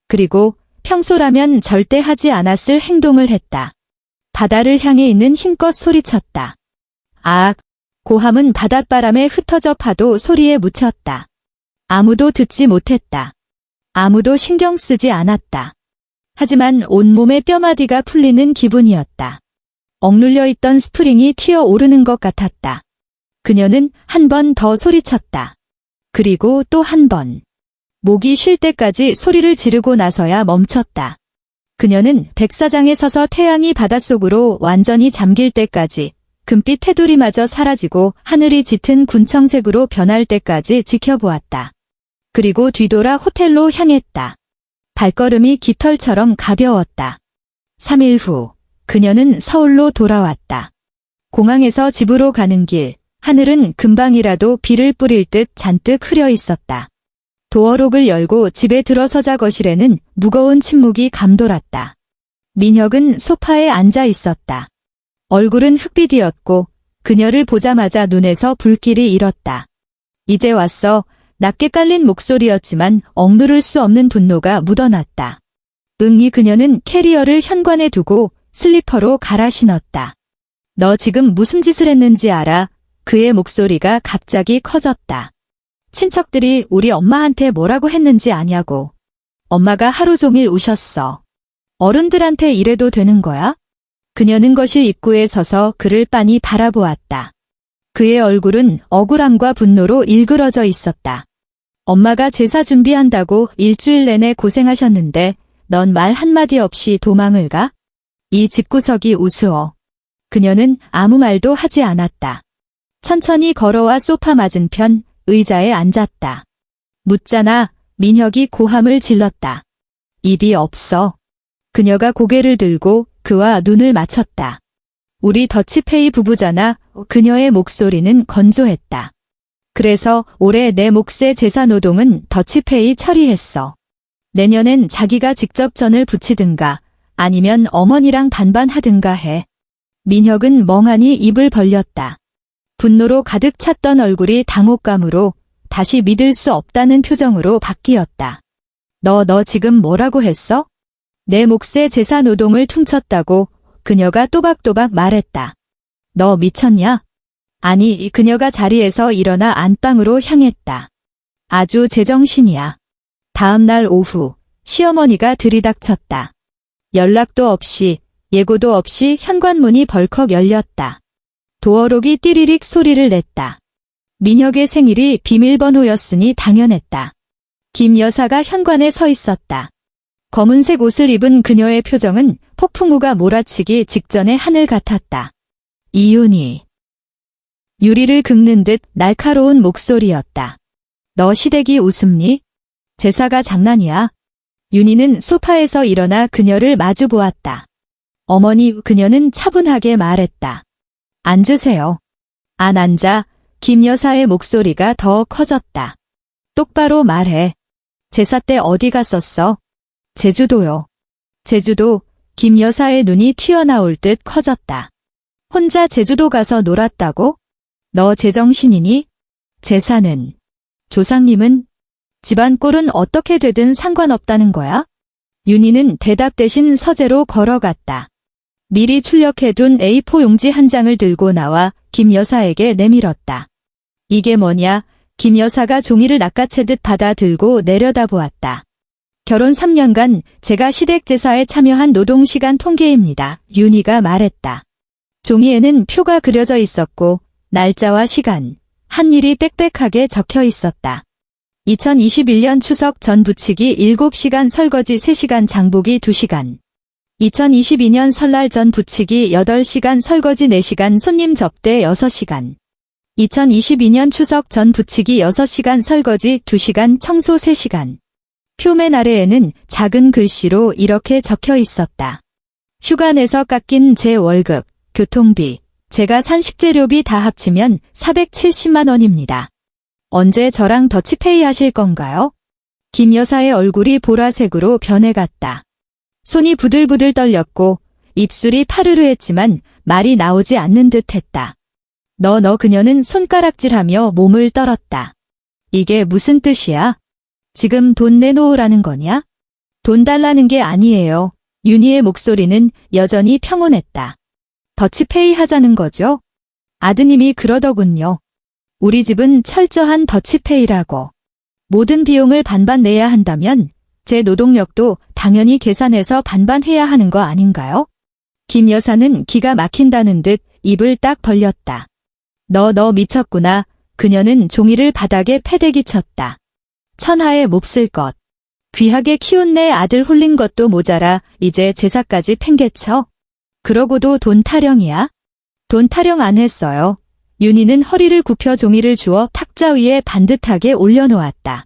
그리고 평소라면 절대 하지 않았을 행동을 했다. 바다를 향해 있는 힘껏 소리쳤다. 악! 고함은 바닷바람에 흩어져 파도 소리에 묻혔다. 아무도 듣지 못했다. 아무도 신경 쓰지 않았다. 하지만 온몸의 뼈마디가 풀리는 기분이었다. 억눌려 있던 스프링이 튀어오르는 것 같았다. 그녀는 한 번 더 소리쳤다. 그리고 또 한 번. 목이 쉴 때까지 소리를 지르고 나서야 멈췄다. 그녀는 백사장에 서서 태양이 바닷속으로 완전히 잠길 때까지 금빛 테두리마저 사라지고 하늘이 짙은 군청색으로 변할 때까지 지켜보았다. 그리고 뒤돌아 호텔로 향했다. 발걸음이 깃털처럼 가벼웠다. 3일 후 그녀는 서울로 돌아왔다. 공항에서 집으로 가는 길, 하늘은 금방이라도 비를 뿌릴 듯 잔뜩 흐려 있었다. 도어록을 열고 집에 들어서자 거실에는 무거운 침묵이 감돌았다. 민혁은 소파에 앉아 있었다. 얼굴은 흑빛이었고 그녀를 보자마자 눈에서 불길이 일었다. 이제 왔어. 낮게 깔린 목소리였지만 억누를 수 없는 분노가 묻어났다. 응이 그녀는 캐리어를 현관에 두고 슬리퍼로 갈아 신었다. 너 지금 무슨 짓을 했는지 알아? 그의 목소리가 갑자기 커졌다. 친척들이 우리 엄마한테 뭐라고 했는지 아냐고. 엄마가 하루 종일 우셨어. 어른들한테 이래도 되는 거야? 그녀는 거실 입구에 서서 그를 빤히 바라보았다. 그의 얼굴은 억울함과 분노로 일그러져 있었다. 엄마가 제사 준비한다고 일주일 내내 고생하셨는데 넌 말 한마디 없이 도망을 가? 이 집구석이 우스워. 그녀는 아무 말도 하지 않았다. 천천히 걸어와 소파 맞은편 의자에 앉았다. 묻잖아. 민혁이 고함을 질렀다. 입이 없어. 그녀가 고개를 들고 그와 눈을 맞췄다. 우리 더치페이 부부잖아. 그녀의 목소리는 건조했다. 그래서 올해 내 몫의 제사 노동은 더치페이 처리했어. 내년엔 자기가 직접 전을 부치든가 아니면 어머니랑 반반 하든가 해. 민혁은 멍하니 입을 벌렸다. 분노로 가득 찼던 얼굴이 당혹감으로 다시 믿을 수 없다는 표정으로 바뀌었다. 너 지금 뭐라고 했어? 내 몫의 제사 노동을 퉁쳤다고 그녀가 또박또박 말했다. 너 미쳤냐? 아니, 그녀가 자리에서 일어나 안방으로 향했다. 아주 제정신이야. 다음 날 오후 시어머니가 들이닥쳤다. 연락도 없이 예고도 없이 현관문이 벌컥 열렸다. 도어록이 띠리릭 소리를 냈다. 민혁의 생일이 비밀번호였으니 당연했다. 김 여사가 현관에 서 있었다. 검은색 옷을 입은 그녀의 표정은 폭풍우가 몰아치기 직전의 하늘 같았다. 이윤희. 유리를 긁는 듯 날카로운 목소리였다. 너 시댁이 웃음니? 제사가 장난이야. 윤희는 소파에서 일어나 그녀를 마주 보았다. 어머니, 그녀는 차분하게 말했다. 앉으세요. 안 앉아. 김 여사의 목소리가 더 커졌다. 똑바로 말해. 제사 때 어디 갔었어? 제주도요. 제주도? 김 여사의 눈이 튀어나올 듯 커졌다. 혼자 제주도 가서 놀았다고? 너 제정신이니? 재산은? 조상님은? 집안 꼴은 어떻게 되든 상관없다는 거야? 윤희는 대답 대신 서재로 걸어갔다. 미리 출력해둔 A4 용지 한 장을 들고 나와 김 여사에게 내밀었다. 이게 뭐냐? 김 여사가 종이를 낚아채듯 받아 들고 내려다보았다. 결혼 3년간 제가 시댁제사에 참여한 노동시간 통계입니다. 윤희가 말했다. 종이에는 표가 그려져 있었고 날짜와 시간, 한 일이 빽빽하게 적혀 있었다. 2021년 추석 전 부치기 7시간, 설거지 3시간, 장보기 2시간. 2022년 설날 전 부치기 8시간, 설거지 4시간, 손님 접대 6시간. 2022년 추석 전 부치기 6시간, 설거지 2시간, 청소 3시간. 표면 아래에는 작은 글씨로 이렇게 적혀 있었다. 휴가 내서 깎인 제 월급, 교통비, 제가 산 식재료비 다 합치면 470만 원입니다. 언제 저랑 더치페이 하실 건가요? 김 여사의 얼굴이 보라색으로 변해갔다. 손이 부들부들 떨렸고 입술이 파르르했지만 말이 나오지 않는 듯 했다. 너 그녀는 손가락질하며 몸을 떨었다. 이게 무슨 뜻이야? 지금 돈 내놓으라는 거냐? 돈 달라는 게 아니에요. 윤희의 목소리는 여전히 평온했다. 더치페이 하자는 거죠? 아드님이 그러더군요. 우리 집은 철저한 더치페이라고. 모든 비용을 반반 내야 한다면 제 노동력도 당연히 계산해서 반반 해야 하는 거 아닌가요? 김 여사는 기가 막힌다는 듯 입을 딱 벌렸다. 너 미쳤구나. 그녀는 종이를 바닥에 패대기 쳤다. 천하에 몹쓸 것. 귀하게 키운 내 아들 홀린 것도 모자라 이제 제사까지 팽개쳐? 그러고도 돈 타령이야? 돈 타령 안 했어요. 윤희는 허리를 굽혀 종이를 주워 탁자 위에 반듯하게 올려놓았다.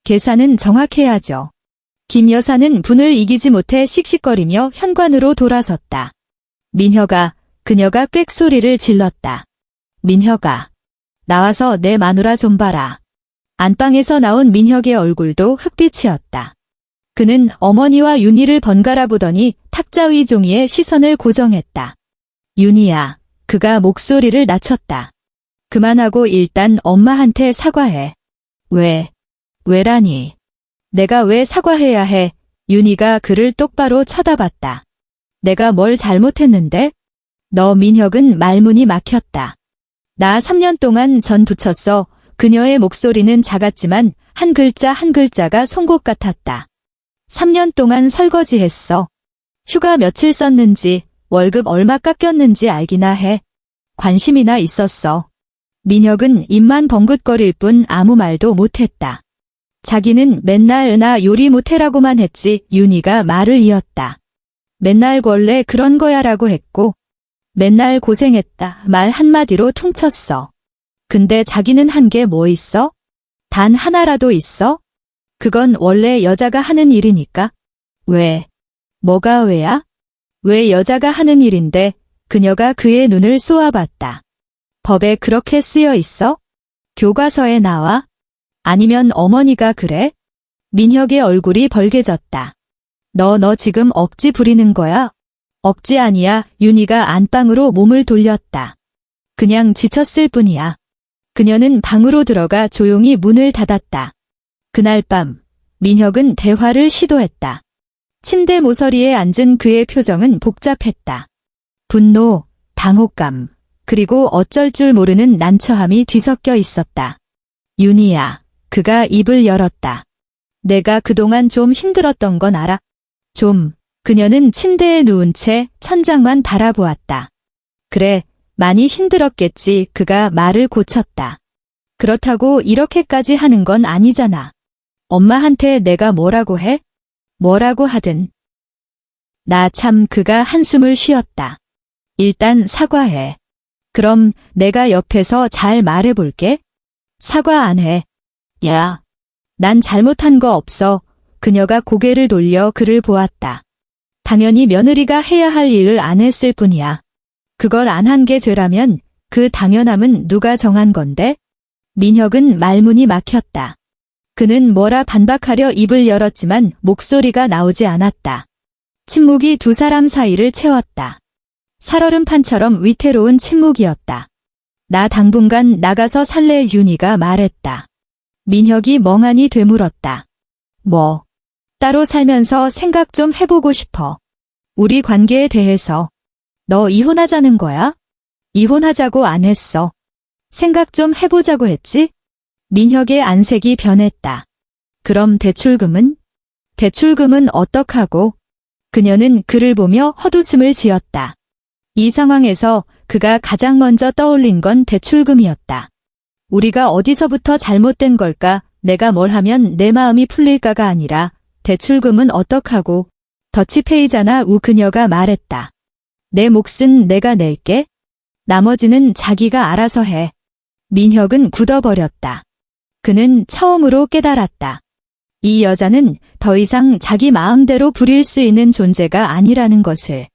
계산은 정확해야죠. 김 여사는 분을 이기지 못해 씩씩거리며 현관으로 돌아섰다. 민혁아, 그녀가 꽥소리를 질렀다. 민혁아, 나와서 내 마누라 좀 봐라. 안방에서 나온 민혁의 얼굴도 흑빛이었다. 그는 어머니와 윤희를 번갈아 보더니 탁자 위 종이에 시선을 고정했다. 윤희야, 그가 목소리를 낮췄다. 그만하고 일단 엄마한테 사과해. 왜라니? 내가 왜 사과해야 해? 윤희가 그를 똑바로 쳐다봤다. 내가 뭘 잘못했는데? 너 민혁은 말문이 막혔다. 나 3년 동안 전 붙였어. 그녀의 목소리는 작았지만 한 글자 한 글자가 송곳 같았다. 3년 동안 설거지했어. 휴가 며칠 썼는지, 월급 얼마 깎였는지 알기나 해. 관심이나 있었어. 민혁은 입만 벙긋거릴 뿐 아무 말도 못했다. 자기는 맨날 나 요리 못해라고만 했지. 윤희가 말을 이었다. 맨날 원래 그런 거야라고 했고 맨날 고생했다 말 한마디로 퉁쳤어. 근데 자기는 한 게 뭐 있어? 단 하나라도 있어? 그건 원래 여자가 하는 일이니까. 왜? 뭐가 왜야? 왜 여자가 하는 일인데? 그녀가 그의 눈을 쏘아봤다. 법에 그렇게 쓰여 있어? 교과서에 나와? 아니면 어머니가 그래? 민혁의 얼굴이 벌개졌다. 너 지금 억지 부리는 거야? 억지 아니야. 윤희가 안방으로 몸을 돌렸다. 그냥 지쳤을 뿐이야. 그녀는 방으로 들어가 조용히 문을 닫았다. 그날 밤, 민혁은 대화를 시도했다. 침대 모서리에 앉은 그의 표정은 복잡했다. 분노, 당혹감, 그리고 어쩔 줄 모르는 난처함이 뒤섞여 있었다. 윤희야, 그가 입을 열었다. 내가 그동안 좀 힘들었던 건 알아? 좀. 그녀는 침대에 누운 채 천장만 바라보았다. 그래, 많이 힘들었겠지. 그가 말을 고쳤다. 그렇다고 이렇게까지 하는 건 아니잖아. 엄마한테 내가 뭐라고 해? 뭐라고 하든. 나 참. 그가 한숨을 쉬었다. 일단 사과해. 그럼 내가 옆에서 잘 말해볼게. 사과 안 해. 야, 난 잘못한 거 없어. 그녀가 고개를 돌려 그를 보았다. 당연히 며느리가 해야 할 일을 안 했을 뿐이야. 그걸 안 한 게 죄라면 그 당연함은 누가 정한 건데? 민혁은 말문이 막혔다. 그는 뭐라 반박하려 입을 열었지만 목소리가 나오지 않았다. 침묵이 두 사람 사이를 채웠다. 살얼음판처럼 위태로운 침묵이었다. 나 당분간 나가서 살래 윤희가 말했다. 민혁이 멍하니 되물었다. 뭐? 따로 살면서 생각 좀 해보고 싶어. 우리 관계에 대해서. 너 이혼하자는 거야? 이혼하자고 안 했어. 생각 좀 해보자고 했지? 민혁의 안색이 변했다. 그럼 대출금은? 대출금은 어떡하고? 그녀는 그를 보며 헛웃음을 지었다. 이 상황에서 그가 가장 먼저 떠올린 건 대출금이었다. 우리가 어디서부터 잘못된 걸까? 내가 뭘 하면 내 마음이 풀릴까가 아니라 대출금은 어떡하고? 더치페이잖아. 그녀가 말했다. 내 몫은 내가 낼게. 나머지는 자기가 알아서 해. 민혁은 굳어버렸다. 그는 처음으로 깨달았다. 이 여자는 더 이상 자기 마음대로 부릴 수 있는 존재가 아니라는 것을.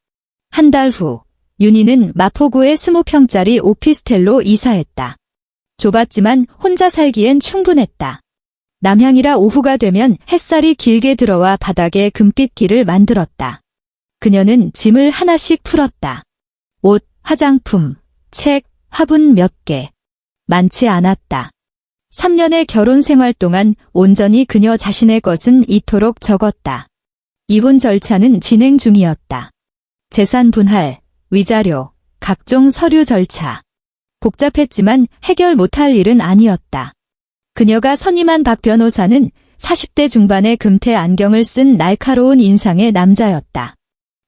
한 달 후, 윤희는 마포구의 20평짜리 오피스텔로 이사했다. 좁았지만 혼자 살기엔 충분했다. 남향이라 오후가 되면 햇살이 길게 들어와 바닥에 금빛길을 만들었다. 그녀는 짐을 하나씩 풀었다. 옷, 화장품, 책, 화분 몇 개. 많지 않았다. 3년의 결혼 생활 동안 온전히 그녀 자신의 것은 이토록 적었다. 이혼 절차는 진행 중이었다. 재산 분할, 위자료, 각종 서류 절차. 복잡했지만 해결 못할 일은 아니었다. 그녀가 선임한 박 변호사는 40대 중반의 금태 안경을 쓴 날카로운 인상의 남자였다.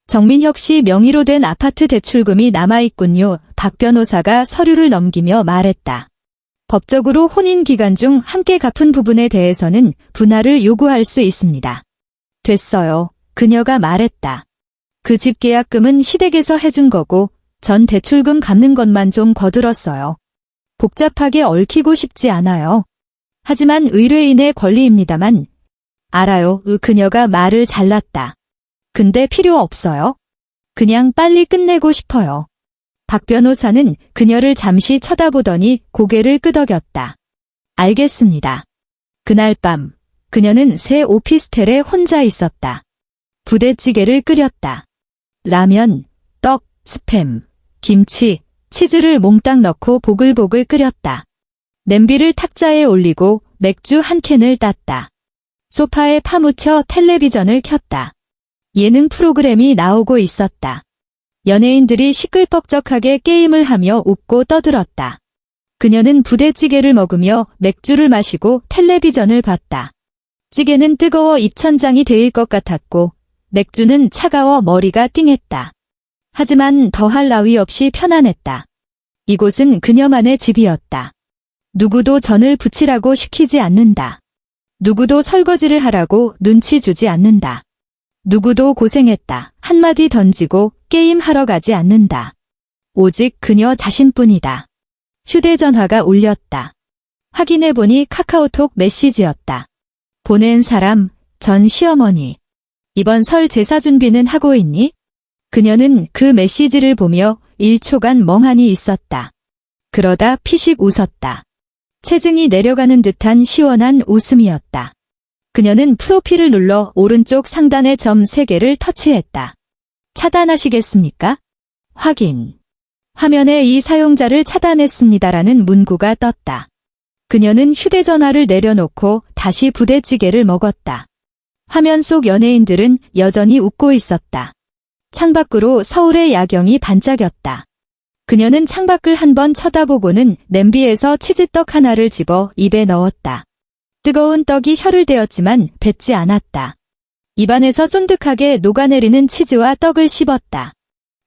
정민혁 씨 명의로 된 아파트 대출금이 남아있군요. 박 변호사가 서류를 넘기며 말했다. 법적으로 혼인 기간 중 함께 갚은 부분에 대해서는 분할을 요구할 수 있습니다. 됐어요. 그녀가 말했다. 그 집 계약금은 시댁에서 해준 거고 전 대출금 갚는 것만 좀 거들었어요. 복잡하게 얽히고 싶지 않아요. 하지만 의뢰인의 권리입니다만. 알아요. 그녀가 말을 잘랐다. 근데 필요 없어요. 그냥 빨리 끝내고 싶어요. 박 변호사는 그녀를 잠시 쳐다보더니 고개를 끄덕였다. 알겠습니다. 그날 밤, 그녀는 새 오피스텔에 혼자 있었다. 부대찌개를 끓였다. 라면, 떡, 스팸, 김치, 치즈를 몽땅 넣고 보글보글 끓였다. 냄비를 탁자에 올리고 맥주 한 캔을 땄다. 소파에 파묻혀 텔레비전을 켰다. 예능 프로그램이 나오고 있었다. 연예인들이 시끌벅적하게 게임을 하며 웃고 떠들었다. 그녀는 부대찌개를 먹으며 맥주를 마시고 텔레비전을 봤다. 찌개는 뜨거워 입천장이 데일 것 같았고 맥주는 차가워 머리가 띵했다. 하지만 더할 나위 없이 편안했다. 이곳은 그녀만의 집이었다. 누구도 전을 붙이라고 시키지 않는다. 누구도 설거지를 하라고 눈치 주지 않는다. 누구도 고생했다 한마디 던지고 게임하러 가지 않는다. 오직 그녀 자신뿐이다. 휴대전화가 울렸다. 확인해보니 카카오톡 메시지였다. 보낸 사람, 전 시어머니. 이번 설 제사 준비는 하고 있니? 그녀는 그 메시지를 보며 1초간 멍하니 있었다. 그러다 피식 웃었다. 체증이 내려가는 듯한 시원한 웃음이었다. 그녀는 프로필을 눌러 오른쪽 상단의 점 3개를 터치했다. 차단하시겠습니까? 확인. 화면에 이 사용자를 차단했습니다라는 문구가 떴다. 그녀는 휴대전화를 내려놓고 다시 부대찌개를 먹었다. 화면 속 연예인들은 여전히 웃고 있었다. 창밖으로 서울의 야경이 반짝였다. 그녀는 창밖을 한번 쳐다보고는 냄비에서 치즈떡 하나를 집어 입에 넣었다. 뜨거운 떡이 혀를 대었지만 뱉지 않았다. 입안에서 쫀득하게 녹아내리는 치즈와 떡을 씹었다.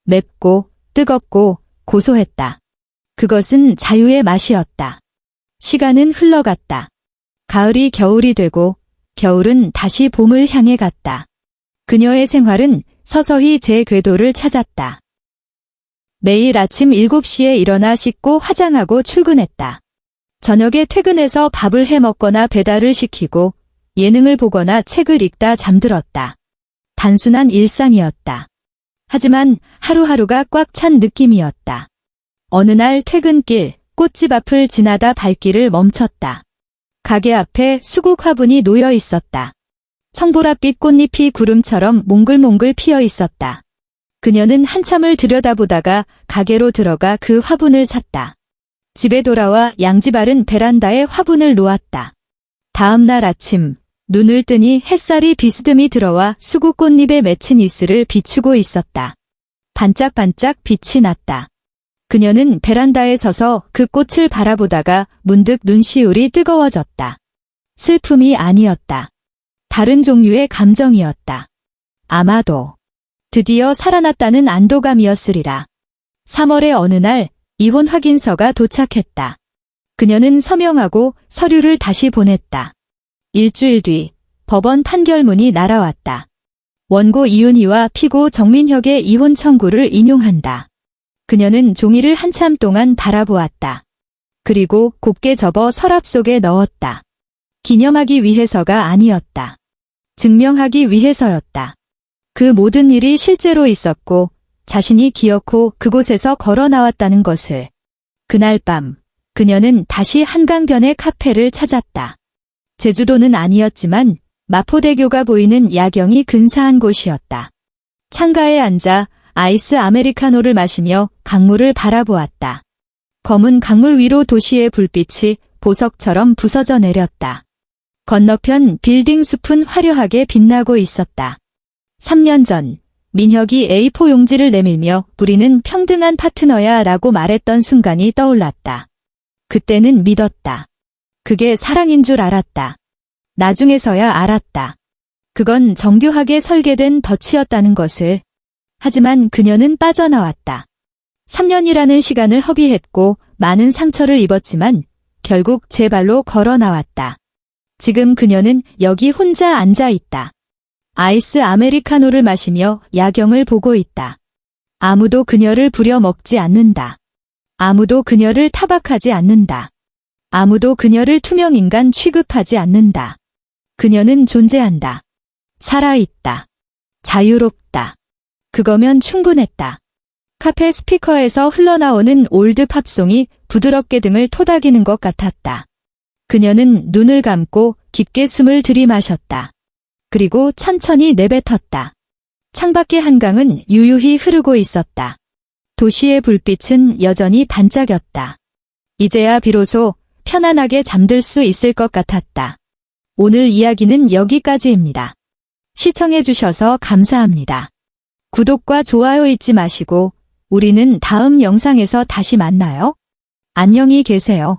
맵고 뜨겁고 고소했다. 그것은 자유의 맛이었다. 시간은 흘러갔다. 가을이 겨울이 되고 겨울은 다시 봄을 향해 갔다. 그녀의 생활은 서서히 제 궤도를 찾았다. 매일 아침 7시에 일어나 씻고 화장하고 출근했다. 저녁에 퇴근해서 밥을 해 먹거나 배달을 시키고 예능을 보거나 책을 읽다 잠들었다. 단순한 일상이었다. 하지만 하루하루가 꽉 찬 느낌이었다. 어느 날 퇴근길, 꽃집 앞을 지나다 발길을 멈췄다. 가게 앞에 수국 화분이 놓여 있었다. 청보랏빛 꽃잎이 구름처럼 몽글몽글 피어 있었다. 그녀는 한참을 들여다보다가 가게로 들어가 그 화분을 샀다. 집에 돌아와 양지바른 베란다에 화분을 놓았다. 다음 날 아침 눈을 뜨니 햇살이 비스듬히 들어와 수국꽃잎에 맺힌 이슬을 비추고 있었다. 반짝반짝 빛이 났다. 그녀는 베란다에 서서 그 꽃을 바라보다가 문득 눈시울이 뜨거워졌다. 슬픔이 아니었다. 다른 종류의 감정이었다. 아마도 드디어 살아났다는 안도감이었으리라. 3월의 어느 날 이혼 확인서가 도착했다. 그녀는 서명하고 서류를 다시 보냈다. 일주일 뒤 법원 판결문이 날아왔다. 원고 이윤희와 피고 정민혁의 이혼 청구를 인용한다. 그녀는 종이를 한참 동안 바라보았다. 그리고 곱게 접어 서랍 속에 넣었다. 기념하기 위해서가 아니었다. 증명하기 위해서였다. 그 모든 일이 실제로 있었고 자신이 기어코 그곳에서 걸어 나왔다는 것을. 그날 밤 그녀는 다시 한강변의 카페를 찾았다. 제주도는 아니었지만 마포대교가 보이는 야경이 근사한 곳이었다. 창가에 앉아 아이스 아메리카노를 마시며 강물을 바라보았다. 검은 강물 위로 도시의 불빛이 보석처럼 부서져 내렸다. 건너편 빌딩 숲은 화려하게 빛나고 있었다. 3년 전 민혁이 A4 용지를 내밀며 우리는 평등한 파트너야 라고 말했던 순간이 떠올랐다. 그때는 믿었다. 그게 사랑인 줄 알았다. 나중에서야 알았다. 그건 정교하게 설계된 덫이었다는 것을. 하지만 그녀는 빠져나왔다. 3년이라는 시간을 허비했고 많은 상처를 입었지만 결국 제 발로 걸어 나왔다. 지금 그녀는 여기 혼자 앉아 있다. 아이스 아메리카노를 마시며 야경을 보고 있다. 아무도 그녀를 부려먹지 않는다. 아무도 그녀를 타박하지 않는다. 아무도 그녀를 투명인간 취급하지 않는다. 그녀는 존재한다. 살아있다. 자유롭다. 그거면 충분했다. 카페 스피커에서 흘러나오는 올드 팝송이 부드럽게 등을 토닥이는 것 같았다. 그녀는 눈을 감고 깊게 숨을 들이마셨다. 그리고 천천히 내뱉었다. 창밖의 한강은 유유히 흐르고 있었다. 도시의 불빛은 여전히 반짝였다. 이제야 비로소 편안하게 잠들 수 있을 것 같았다. 오늘 이야기는 여기까지입니다. 시청해주셔서 감사합니다. 구독과 좋아요 잊지 마시고 우리는 다음 영상에서 다시 만나요. 안녕히 계세요.